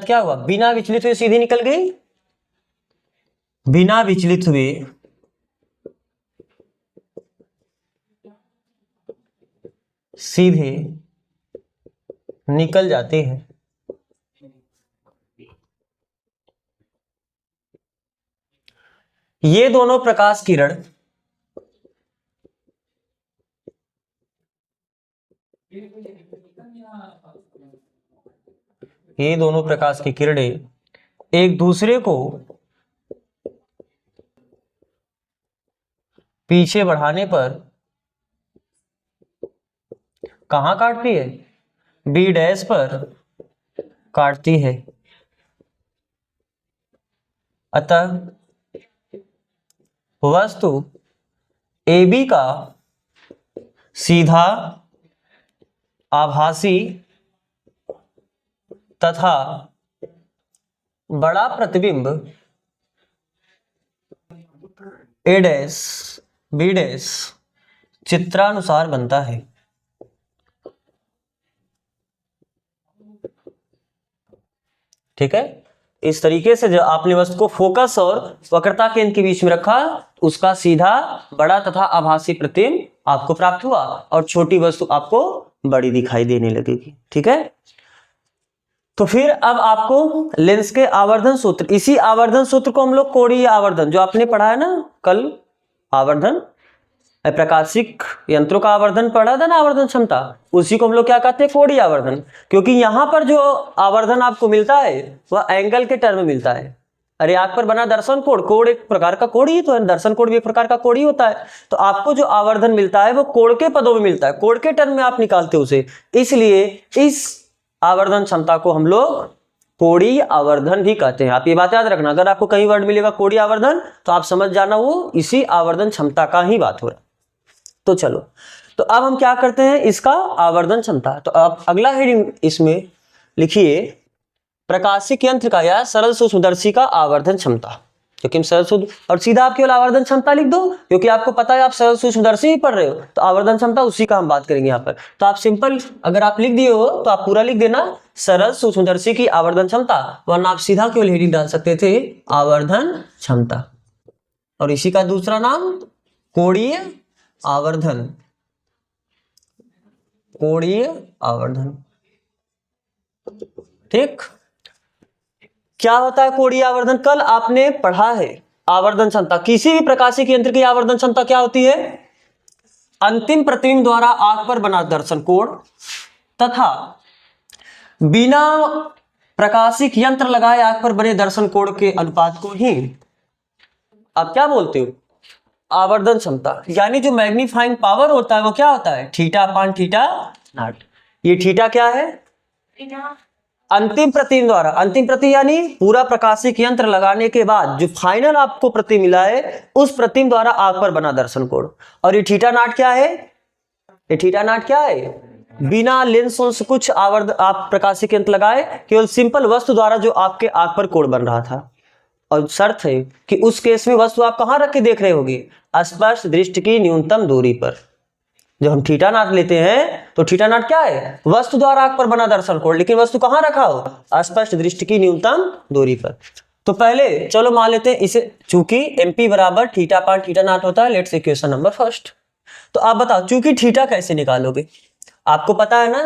क्या हुआ? बिना विचलित हुए सीधी निकल गई, बिना विचलित हुए सीधे निकल जाते हैं। ये दोनों प्रकाश किरण की किरणें एक दूसरे को पीछे बढ़ाने पर कहां काटती है? B' पर काटती है। अतः वस्तु AB का सीधा आभासी तथा बड़ा प्रतिबिंब A', B' चित्रानुसार बनता है। ठीक है, इस तरीके से जो आपने वस्तु को फोकस और वक्रता केंद्र के बीच में रखा, उसका सीधा बड़ा तथा आभासी प्रतिबिंब आपको प्राप्त हुआ और छोटी वस्तु आपको बड़ी दिखाई देने लगेगी। ठीक है, तो फिर अब आपको लेंस के आवर्धन सूत्र, इसी आवर्धन सूत्र को हम लोग कोणीय आवर्धन, जो आपने पढ़ा है ना कल, आवर्धन प्रकाशिक यंत्रों का आवर्धन पढ़ा था ना, आवर्धन क्षमता, उसी को हम लोग क्या कहते हैं? कोणीय आवर्धन। क्योंकि यहां पर जो आवर्धन आपको मिलता है वह एंगल के टर्म में मिलता है। अरे आंख पर बना दर्शन कोण एक प्रकार का कोण ही तो है, दर्शन कोण भी एक प्रकार का कोण ही होता है। तो आपको जो आवर्धन मिलता है वो कोण के पदों में मिलता है, कोण के टर्म में आप निकालते हो उसे, इसलिए इस आवर्धन क्षमता को हम लोग कोणीय आवर्धन भी कहते हैं। आप ये बात याद रखना, अगर आपको कहीं वर्ड मिलेगा कोणीय आवर्धन तो आप समझ जाना वो इसी आवर्धन क्षमता का ही बात हो रहा है। तो चलो, तो अब हम क्या करते हैं, इसका आवर्धन क्षमता। तो अब अगला हेडिंग इसमें लिखिए, प्रकाशिक यंत्र का या सरल सूक्ष्मदर्शी का आवर्धन क्षमता। क्योंकि हम सरल सूक्ष्म, और सीधा आप केवल आवर्धन क्षमता लिख दो, क्योंकि आपको पता है आप सरल सूक्ष्मदर्शी ही पढ़ रहे हो, तो आवर्धन क्षमता उसी का हम बात करेंगे यहाँ पर। तो आप सिंपल अगर आप लिख दिए हो तो आप पूरा लिख देना, सरल सूक्ष्मदर्शी की आवर्धन क्षमता, वरना आप सीधा केवल हेडिंग डाल सकते थे आवर्धन क्षमता। और इसी का दूसरा नाम कोणीय आवर्धन, कोणीय आवर्धन। ठीक, क्या होता है कोणीय आवर्धन? कल आपने पढ़ा है आवर्धन क्षमता, किसी भी प्रकाशिक यंत्र की आवर्धन क्षमता क्या होती है? अंतिम प्रतिबिंब द्वारा आंख पर बना दर्शन कोण तथा बिना प्रकाशिक यंत्र लगाए आंख पर बने दर्शन कोण के अनुपात को ही आप क्या बोलते हो? आवर्धन क्षमता। यानी जो मैग्नीफाइंग पावर होता है वो क्या होता है? Theta upon theta naught. ये थीटा क्या है? अंतिम प्रतिबिंब द्वारा, अंतिम प्रति यानी पूरा प्रकाशिक यंत्र लगाने के बाद जो फाइनल आपको प्रति मिला है उस प्रतिबिंब द्वारा आंख पर बना दर्शन कोण। और ये थीटा नॉट क्या है? ये थीटा नॉट क्या है? बिना लेंस से कुछ आवर्धन आप प्रकाशिक यंत्र लगाए, केवल सिंपल वस्तु द्वारा जो आपके आंख पर कोण बन रहा था। और शर्त है कि उस केस में वस्तु आप कहां रख के देख रहे होगे? स्पर्श दृष्टि की न्यूनतम दूरी पर। जब हम थीटा नॉट लेते हैं तो थीटा नॉट क्या है, वस्तु द्वारा आंख पर बना दर्शन कोण, लेकिन वस्तु कहाँ रखा हो, अस्पष्ट दृष्टि की न्यूनतम दूरी पर। तो पहले चलो मान लेते हैं इसे, चूंकि एमपी बराबर थीटा अपान थीटा नॉट होता है, लेट्स इक्वेशन नंबर फर्स्ट। तो आप बताओ चूंकि थीटा कैसे निकालोगे, आपको पता है ना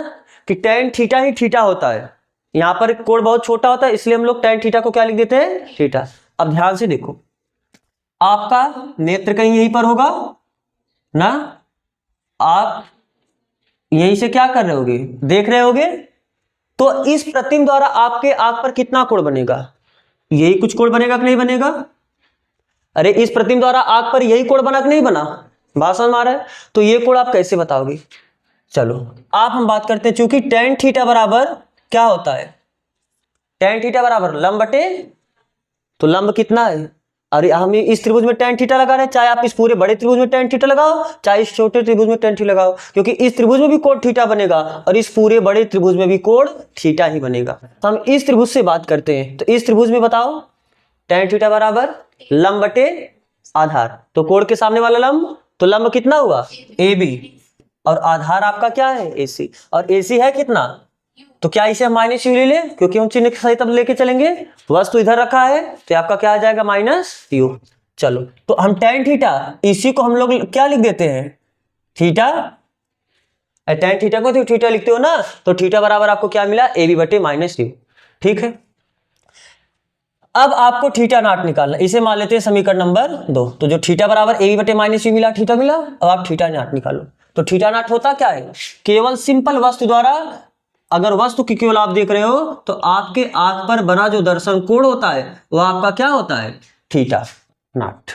कि tan थीटा ही थीटा होता है, यहां पर कोण बहुत छोटा होता है इसलिए हम लोग tan थीटा को क्या लिख देते हैं, थीटा। अब ध्यान से देखो, आपका नेत्र कहीं यहीं पर होगा ना, आप यहीं से क्या कर रहे होगे, देख रहे होगे, तो इस प्रतिबिंब द्वारा आपके आंख पर कितना कोण बनेगा, यही कुछ कोण बनेगा कि नहीं बनेगा, अरे इस प्रतिबिंब द्वारा आंख पर यही कोण बना कि नहीं बना, बात समझ में आ रहा है। तो ये कोण आप कैसे बताओगे, चलो आप हम बात करते हैं, चूंकि tan थीटा बराबर क्या होता है, tan थीटा बराबर लंब बटे, तो लंब कितना है, अरे हम इस त्रिभुज में tan थीटा लगा रहे हैं, चाहे आप इस पूरे बड़े त्रिभुज में tan थीटा लगाओ, चाहे इस छोटे त्रिभुज में tan थीटा लगाओ, क्योंकि इस त्रिभुज में भी कोण थीटा बनेगा और इस पूरे बड़े त्रिभुज में भी कोण थीटा ही बनेगा। तो हम इस त्रिभुज से बात करते हैं, तो इस त्रिभुज में बताओ tan थीटा बराबर लंब बटे आधार, तो कोण के सामने वाला लंब, तो लंब कितना हुआ AB, और आधार आपका क्या है AC, और AC है कितना, तो क्या इसे हम माइनस यू ले लें, क्योंकि हम चिन्ह के सही तब लेके चलेंगे, वस्तु इधर रखा है तो आपका क्या आ जाएगा माइनस यू। चलो तो हम tan थीटा, इसी को हम लोग क्या लिख देते हैं थीटा, tan थीटा को तो थीटा लिखते हो ना, तो थीटा बराबर आपको क्या मिला AB बटे माइनस यू, ठीक है। अब आपको थीटा नॉट निकालना, इसे मान लेते हैं समीकरण नंबर 2। तो जो थीटा बराबर AB बटे माइनस यू मिला, थीटा मिला, अब आप थीटा नॉट निकालो। तो थीटा नॉट होता क्या है, केवल सिंपल वस्तु द्वारा, अगर वस्तु की केवल आप देख रहे हो तो आपके आंख पर बना जो दर्शन कोण होता है वह आपका क्या होता है थीटा नॉट,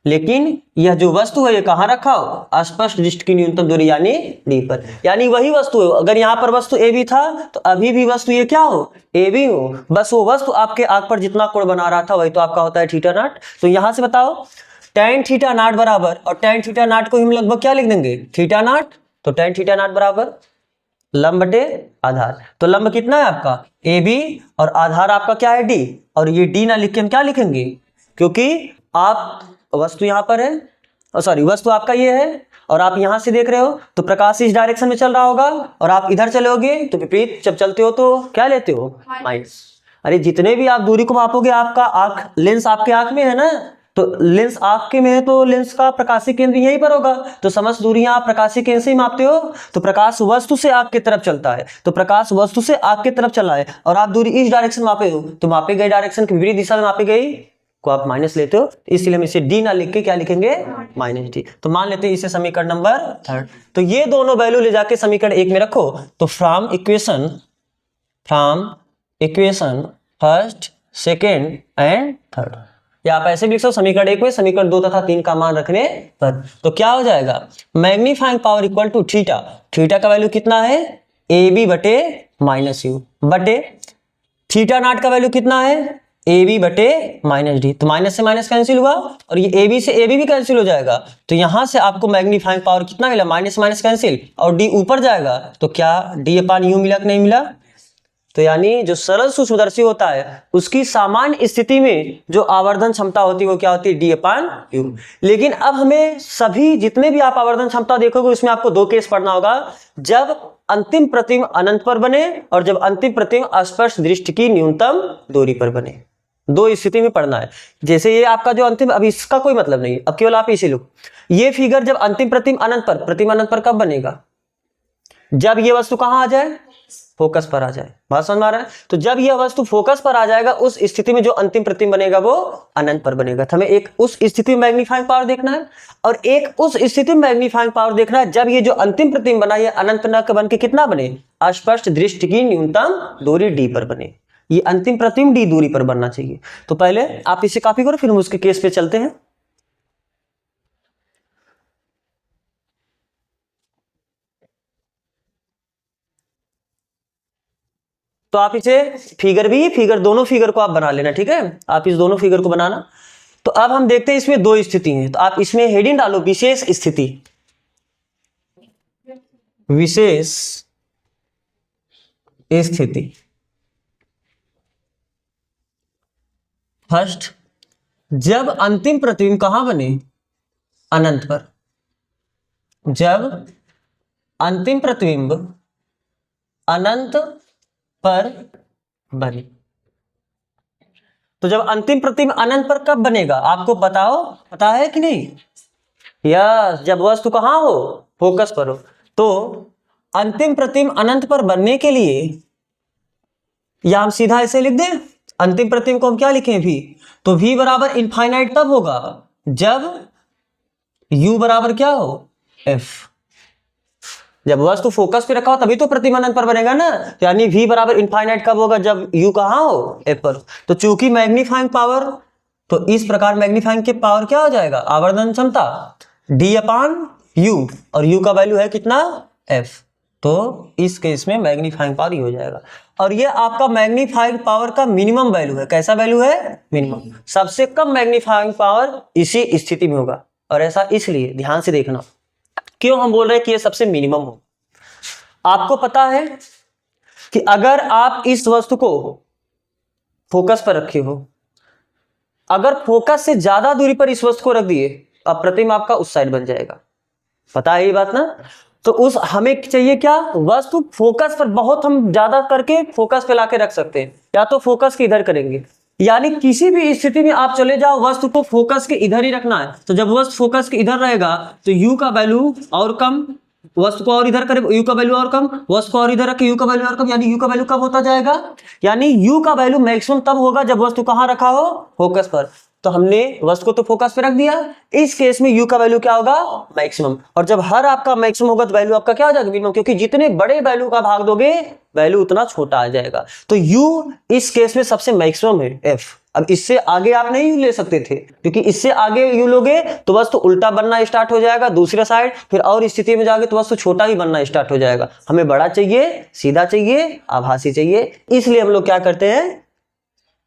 लेकिन यह जो वस्तु है ये कहां रखा हो, अस्पष्ट दृष्टि की न्यूनतम दूरी यानी डी पर, यानी वही वस्तु है, अगर यहां पर वस्तु ए बी था तो अभी भी वस्तु ये क्या हो ए बी हो, बस वो वस्तु आपके आंख पर जितना कोण बना रहा था वही तो आपका होता है थीटा नॉट। तो यहां से बताओ tan थीटा नॉट बराबर, और tan थीटा नॉट को हम लगभग क्या लिख देंगे थीटा नॉट, तो tan थीटा नॉट बराबर लंब बटे आधार, तो लंब कितना है आपका ए बी और आधार आपका क्या है डी, और ये डी ना लिख के हम क्या लिखेंगे, क्योंकि आप वस्तु यहां पर है, और सॉरी वस्तु आपका ये है और आप यहां से देख रहे हो, तो प्रकाश इस डायरेक्शन में चल रहा होगा और आप इधर चलोगे तो विपरीत जब चलते हो तो क्या लेते हो माइनस। अरे जितने भी आप दूरी को मापोगे, आपका आंख लेंस आपके आंख में है ना, तो लेंस आंख के में है तो लेंस का प्रकाशीय केंद्र यहीं पर होगा, तो समस्त दूरियां आप प्रकाशीय केंद्र से ही मापते हो, तो प्रकाश वस्तु से आंख की तरफ चलता है, तो प्रकाश वस्तु से आंख की तरफ चला है और आप दूरी इस डायरेक्शन मापे हो, तो मापे गए डायरेक्शन की विपरीत दिशा में मापी गई को आप माइनस लेते हो, इसलिए हम इसे डी ना लिख के क्या लिखेंगे माइनस डी। तो मान लेते हैं इसे समीकरण नंबर 3। तो ये दोनों वैल्यू ले जाके समीकरण 1 में रखो, तो from equation first second and third, या आप ऐसे भी लिख सकते हो समीकरण 1 में समीकरण 2 तथा 3 का मान रखने पर, तो क्या हो जाएगा magnifying power equal to theta, theta का वैल्यू कितना है ए बी बटे माइनस यू बटे थीटा नॉट का वैल्यू कितना है ए बी बटे माइनस डी, तो माइनस से माइनस कैंसिल हुआ और ये ए बी से ए बी भी कैंसिल हो जाएगा, तो यहां से आपको मैग्नीफाइंग पावर कितना मिला माइनस माइनस कैंसिल और डी ऊपर जाएगा, तो क्या डी अपान यू मिला कि नहीं मिला। तो यानी जो सरल सूक्ष्मदर्शी होता है उसकी सामान्य स्थिति में जो आवर्धन क्षमता होती है वो क्या होती है डी अपान यू। लेकिन अब हमें सभी जितने भी आप आवर्धन क्षमता देखोगे उसमें आपको दो केस पढ़ना होगा, जब अंतिम प्रतिबिंब अनंत पर बने और जब अंतिम प्रतिबिंब अस्पष्ट दृष्टि की न्यूनतम दूरी पर बने, दो स्थिति में पढ़ना है। जैसे ये आपका जो अंतिम, अब इसका कोई मतलब नहीं, अब केवल आप इसे लो, ये फिगर जब अंतिम प्रतिबिंब अनंत पर, प्रतिबिंब अनंत पर कब बनेगा, जब ये वस्तु कहां आ जाए फोकस पर आ जाए, बात समझ में आ रहा है। तो जब यह वस्तु फोकस पर आ जाएगा उस स्थिति में जो अंतिम प्रतिबिंब बनेगा वो अनंत पर बनेगा। तो हमें एक उस स्थिति में मैग्नीफाइंग पावर देखना है और एक उस स्थिति में मैग्नीफाइंग पावर देखना है जब ये जो अंतिम प्रतिबिंब बना ये अनंत पर बन के कितना बने अस्पष्ट दृष्टि की न्यूनतम दूरी डी पर बने, ये अंतिम प्रतिबिंब डी दूरी पर बनना चाहिए। तो पहले आप इसे कॉपी करो फिर हम उसके केस पे चलते हैं। तो आप इसे फिगर दोनों फिगर को आप बना लेना, ठीक है, आप इस दोनों फिगर को बनाना। तो अब हम देखते हैं इसमें दो स्थिति हैं, तो आप इसमें हेडिंग डालो विशेष स्थिति, विशेष स्थिति। फर्स्ट, जब अंतिम प्रतिबिंब कहां बने अनंत पर, जब अंतिम प्रतिबिंब अनंत पर बने। तो जब अंतिम प्रतिबिंब अनंत पर कब बनेगा आपको बताओ, पता है कि नहीं? यस, जब वस्तु कहाँ हो, फोकस पर हो। तो अंतिम प्रतिबिंब अनंत पर बनने के लिए या हम सीधा ऐसे लिख दें, अंतिम प्रतिबिंब को हम क्या लिखें, v। तो v बराबर इनफाइनाइट तब होगा जब u बराबर क्या हो, f। जब वस्तु फोकस पे रखा हो तभी तो प्रतिबिंब अनंत पर बनेगा ना। यानी v बराबर इनफाइनाइट कब होगा, जब u कहाँ हो, f पर। तो चूंकि मैग्नीफाइंग पावर, तो इस प्रकार मैग्नीफाइंग की पावर क्या हो जाएगा, आवर्धन क्षमता d अपान u, और u का वैल्यू है कितना, f। तो इस केस में मैग्नीफाइंग पावर ही हो जाएगा। और ये आपका मैग्नीफाइंग पावर का मिनिमम वैल्यू है। कैसा वैल्यू है, मिनिमम। सबसे कम मैग्नीफाइंग पावर इसी स्थिति में होगा। और ऐसा इसलिए, ध्यान से देखना, क्यों हम बोल रहे हैं कि ये सबसे मिनिमम हो। आपको पता है कि अगर आप इस वस्तु को फोकस पर रखे हो, अगर फोकस से ज्यादा दूरी पर इस वस्तु को रख दिए, अब प्रतिबिंब आपका उस साइड बन जाएगा। पता है ये बात ना? तो उस हमें चाहिए क्या, वस्तु फोकस पर बहुत हम ज्यादा करके फोकस पे लाके रख सकते हैं, या तो फोकस के इधर करेंगे। यानी किसी भी स्थिति में आप चले जाओ, वस्तु को फोकस के इधर ही रखना है। तो जब वस्तु फोकस के इधर रहेगा तो u का वैल्यू और कम, वस्तु को और इधर करे u का वैल्यू और कम, वस्तु को और इधर रखे u का वैल्यू और कम, यानी u का वैल्यू कब होता जाएगा, यानी u का वैल्यू मैक्सिमम तब होगा जब वस्तु कहाँ रखा हो, फोकस पर। तो हमने वस्तु को तो फोकस पे रख दिया, इस केस में u का वैल्यू क्या होगा, मैक्सिमम। और जब हर आपका मैक्सिमम होगा तो वैल्यू आपका क्या हो जाएगा, मिनिमम, क्योंकि जितने बड़े वैल्यू का भाग दोगे वैल्यू उतना छोटा आ जाएगा। तो u इस केस में सबसे मैक्सिमम है, f। अब इससे आगे आप नहीं ले सकते थे, क्योंकि इससे आगे u लोगे तो वस्तु उल्टा बनना स्टार्ट हो जाएगा दूसरे साइड, फिर और स्थिति में जाके तो वस्तु छोटा ही बनना स्टार्ट हो जाएगा। हमें बड़ा चाहिए, सीधा चाहिए, आभासी चाहिए। इसलिए हम लोग क्या करते हैं,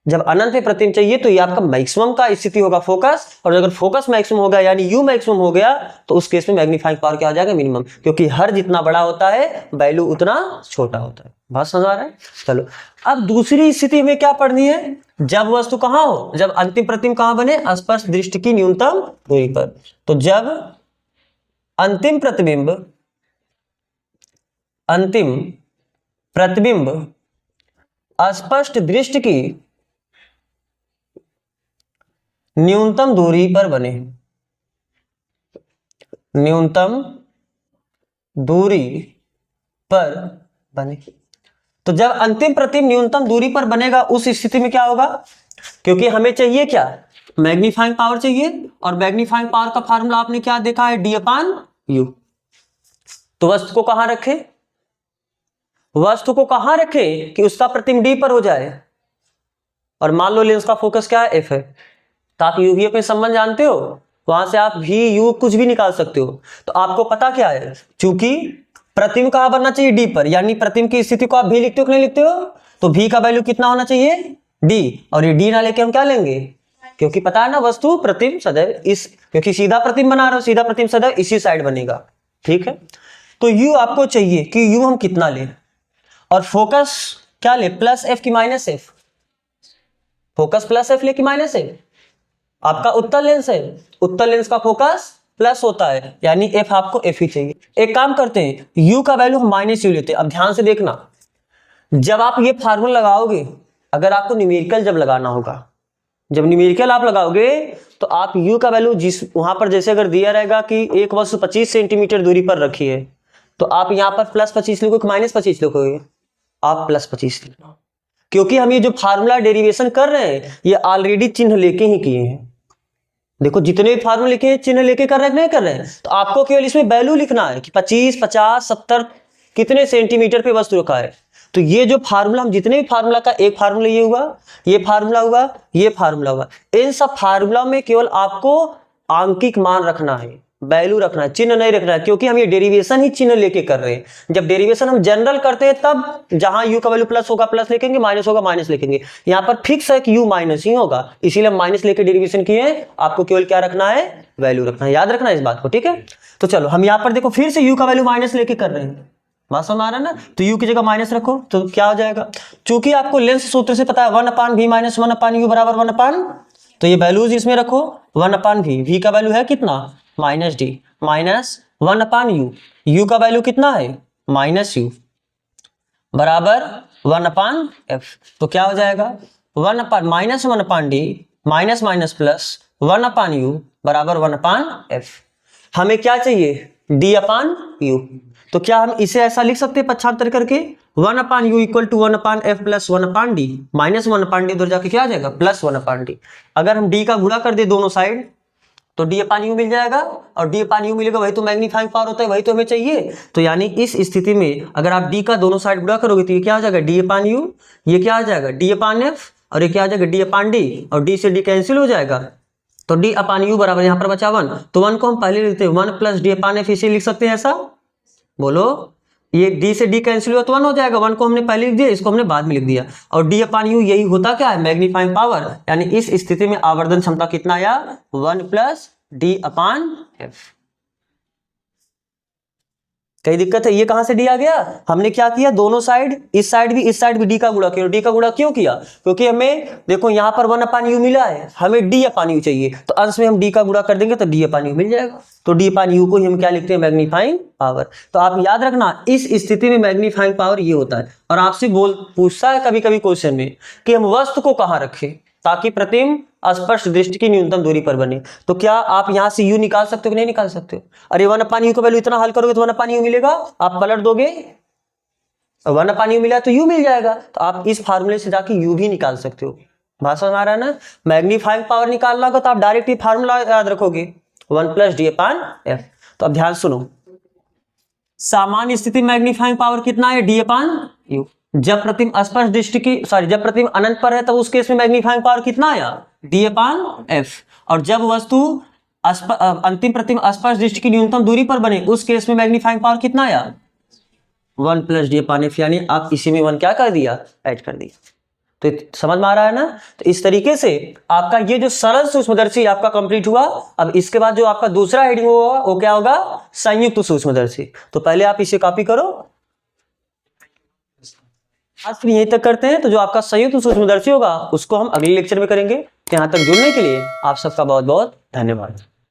जब अनंत में प्रतिबिंब चाहिए तो ये आपका मैक्सिमम का स्थिति होगा फोकस, और अगर फोकस मैक्सिमम हो गया यानी u मैक्सिमम हो गया तो उस केस में मैग्नीफाइंग पावर क्या हो जाएगा, मिनिमम, क्योंकि हर जितना बड़ा होता है वैल्यू उतना छोटा होता है। बात समझ आ रहा है? चलो अब दूसरी स्थिति में क्या पढ़नी है, जब वस्तु कहाँ हो, जब अंतिम प्रतिबिंब कहाँ बने, स्पर्श दृष्टि की न्यूनतम दूरी पर। तो जब अंतिम प्रतिबिंब स्पष्ट दृष्टि की न्यूनतम दूरी पर बने, न्यूनतम दूरी पर बने। तो जब अंतिम प्रतिबिंब न्यूनतम दूरी पर बनेगा उस स्थिति में क्या होगा, क्योंकि हमें चाहिए क्या, मैग्नीफाइंग पावर चाहिए, और मैग्नीफाइंग पावर का फार्मूला आपने क्या देखा है, d अपान u। तो वस्तु को कहां रखे, वस्तु को कहां रखे कि उसका प्रतिबिंब d पर हो जाए, और मान लो लेंस का फोकस क्या है, f है। तो आप यू वी एफ में संबंध जानते हो, वहां से आप भी यू कुछ भी निकाल सकते हो। तो आपको पता क्या है, चूंकि प्रतिबिंब कहां बनना चाहिए, डी पर, यानी प्रतिबिंब की स्थिति को आप भी लिखते हो कि नहीं लिखते हो, तो भी का वैल्यू कितना होना चाहिए, डी। और ये डी ना लेके हम क्या लेंगे, क्योंकि पता है ना वस्तु प्रतिबिंब सदैव इस, क्योंकि सीधा प्रतिबिंब बना रहे हो, सीधा प्रतिबिंब सदैव इसी साइड बनेगा। ठीक है, तो यू आपको चाहिए कि यू हम कितना लें, और फोकस क्या ले, प्लस एफ की minus F, focus plus F ले की माइनस एफ। आपका उत्तल लेंस है, उत्तल लेंस का फोकस प्लस होता है, यानी एफ आपको एफ ही चाहिए। एक काम करते हैं, यू का वैल्यू हम माइनस यू लेते हैं। अब ध्यान से देखना, जब आप ये फार्मूला लगाओगे, अगर आपको न्यूमेरिकल जब लगाना होगा, जब न्यूमेरिकल आप लगाओगे तो आप यू का वैल्यू जिस वहां पर जैसे अगर दिया रहेगा कि एक वस्तु 25 सेंटीमीटर दूरी पर रखी है, तो आप यहाँ पर प्लस 25 लिखोगे, माइनस 25 लिखोगे, आप प्लस 25 लिखना, क्योंकि हम ये जो फार्मूला डेरिवेशन कर रहे हैं ये ऑलरेडी चिन्ह लेके ही किए हैं। देखो जितने भी फार्मूले लिखे हैं चिन्ह लेके कर रहे हैं, नहीं कर रहे हैं, तो आपको केवल इसमें वैल्यू लिखना है कि 25, 50, 70 कितने सेंटीमीटर पे वस्तु रखा है। तो ये जो फार्मूला, हम जितने भी फार्मूला का, एक फार्मूला ये हुआ, ये फार्मूला हुआ, ये फार्मूला हुआ, इन सब फार्मूला में केवल आपको आंकिक मान रखना है, वैल्यू रखना है, चिन्ह नहीं रखना है, क्योंकि हम ये डेरिवेशन ही चिन्ह लेके कर रहे हैं। जब डेरिवेशन हम जनरल करते हैं तब जहां u का वैल्यू प्लस होगा प्लस लिखेंगे, माइनस होगा माइनस लिखेंगे। यहाँ पर फिक्स है कि u माइनस ही होगा, इसीलिए हम माइनस लेके डेरिवेशन किए हैं। आपको केवल क्या रखना है, वैल्यू रखना है, याद रखना है इस बात को। ठीक है, तो चलो हम यहाँ पर देखो फिर से u का वैल्यू माइनस लेके कर रहे हैं, बात समझ आ रहा है ना। तो u की जगह माइनस रखो तो क्या हो जाएगा, चूंकि आपको लेंस सूत्र से पता है 1/v माइनस 1/u बराबर 1/, तो ये वैल्यूज इसमें रखो 1/v, v का वैल्यू है कितना, minus D, minus 1 upon you का वैल्यू कितना है -u बराबर 1 अपान एफ। तो क्या हो जाएगा 1 upon -1 upon D minus minus plus 1 upon U बराबर 1 अपान एफ। हमें क्या चाहिए d अपान यू। तो क्या हम इसे ऐसा लिख सकते हैं पक्षांतर करके 1 upon U equal to 1 upon F plus 1 upon D -1 upon D उधर जाके क्या आ जाएगा +1 अपान डी। अगर हम d का गुणा कर दे दोनों साइड तो d अपान यू मिल जाएगा और d अपान यू मिलेगा, वही तो मैग्नीफाइंग पावर होता है, वही तो हमें चाहिए। तो यानी इस स्थिति में अगर आप d का दोनों साइड गुणा करोगे तो ये क्या आ जाएगा d अपान यू, ये क्या आ जाएगा d अपान एफ और ये क्या आ जाएगा d अपान डी और d से d कैंसिल हो जाएगा। तो d अपान यू बराबर यहाँ पर बचा 1, तो 1 को हम पहले लिखते हैं 1 प्लस डी अपान एफ, इसे लिख सकते हैं ऐसा। बोलो ये d से d कैंसिल हुआ तो 1 हो जाएगा, 1 को हमने पहले लिख दिया, इसको हमने बाद में लिख दिया। और d अपान यू यही होता क्या है मैग्नीफाइंग पावर, यानी इस स्थिति में आवर्धन क्षमता कितना आया 1 प्लस डी अपान एफ। कई दिक्कत है, ये कहां से डी आ गया, हमने क्या किया दोनों साइड इस साइड भी डी का गुणा किया। डी का गुणा क्यों किया, क्योंकि हमें देखो यहाँ पर 1 अपान यू मिला है, हमें डी अपान यू चाहिए, तो अंश में हम डी का गुणा कर देंगे तो डी अपान यू मिल जाएगा। तो डी अपान यू को ही हम क्या लिखते हैं मैग्नीफाइंग पावर। तो आप याद रखना इस स्थिति में मैग्नीफाइंग पावर ये होता है। और आपसे पूछता है कभी कभी क्वेश्चन में कि हम वस्तु को कहाँ रखें ताकि प्रतिबिंब स्पष्ट दृष्टि की न्यूनतम दूरी पर बने। तो क्या आप यहां से u निकाल सकते हो कि नहीं निकाल सकते हो। अरे 1 अपान यू का वैल्यू इतना हल करोगे तो 1 अपान यू मिलेगा, आप पलट दोगे 1 अपान यू मिला तो u मिल जाएगा। तो आप इस फार्मूले से जाके u भी निकाल सकते हो। बात समझ आ रहा है ना। मैग्नीफाइंग पावर निकालना होगा तो आप डायरेक्ट ये फार्मूला याद रखोगे 1 प्लस डी अपान एफ। तो अब ध्यान सुनो, सामान्य स्थिति मैग्नीफाइंग पावर कितना है d अपान यू। जब प्रतिबिंब स्पष्ट दृष्टि की जब प्रतिबिंब अनंत पर है तब उस केस में मैग्नीफाइंग पावर कितना आया d अपान एफ। और जब वस्तु अंतिम प्रतिबिंब स्पष्ट दृष्टि की न्यूनतम दूरी पर बने उस केस में मैग्नीफाइंग पावर कितना आया 1 प्लस डी अपान एफ। यानी आप इसी में 1 क्या कर दिया ऐड कर दिया। तो समझ में आ रहा है ना। तो इस तरीके से आपका ये जो सरल सूक्ष्मदर्शी आपका कंप्लीट हुआ। अब इसके बाद जो आपका दूसरा हेडिंग होगा वो क्या होगा संयुक्त सूक्ष्मदर्शी। तो पहले आप इसे कॉपी करो, आज फिर यहीं तक करते हैं। तो जो आपका संयुक्त सूक्ष्मदर्शी होगा उसको हम अगले लेक्चर में करेंगे। यहाँ तक जुड़ने के लिए आप सबका बहुत बहुत धन्यवाद।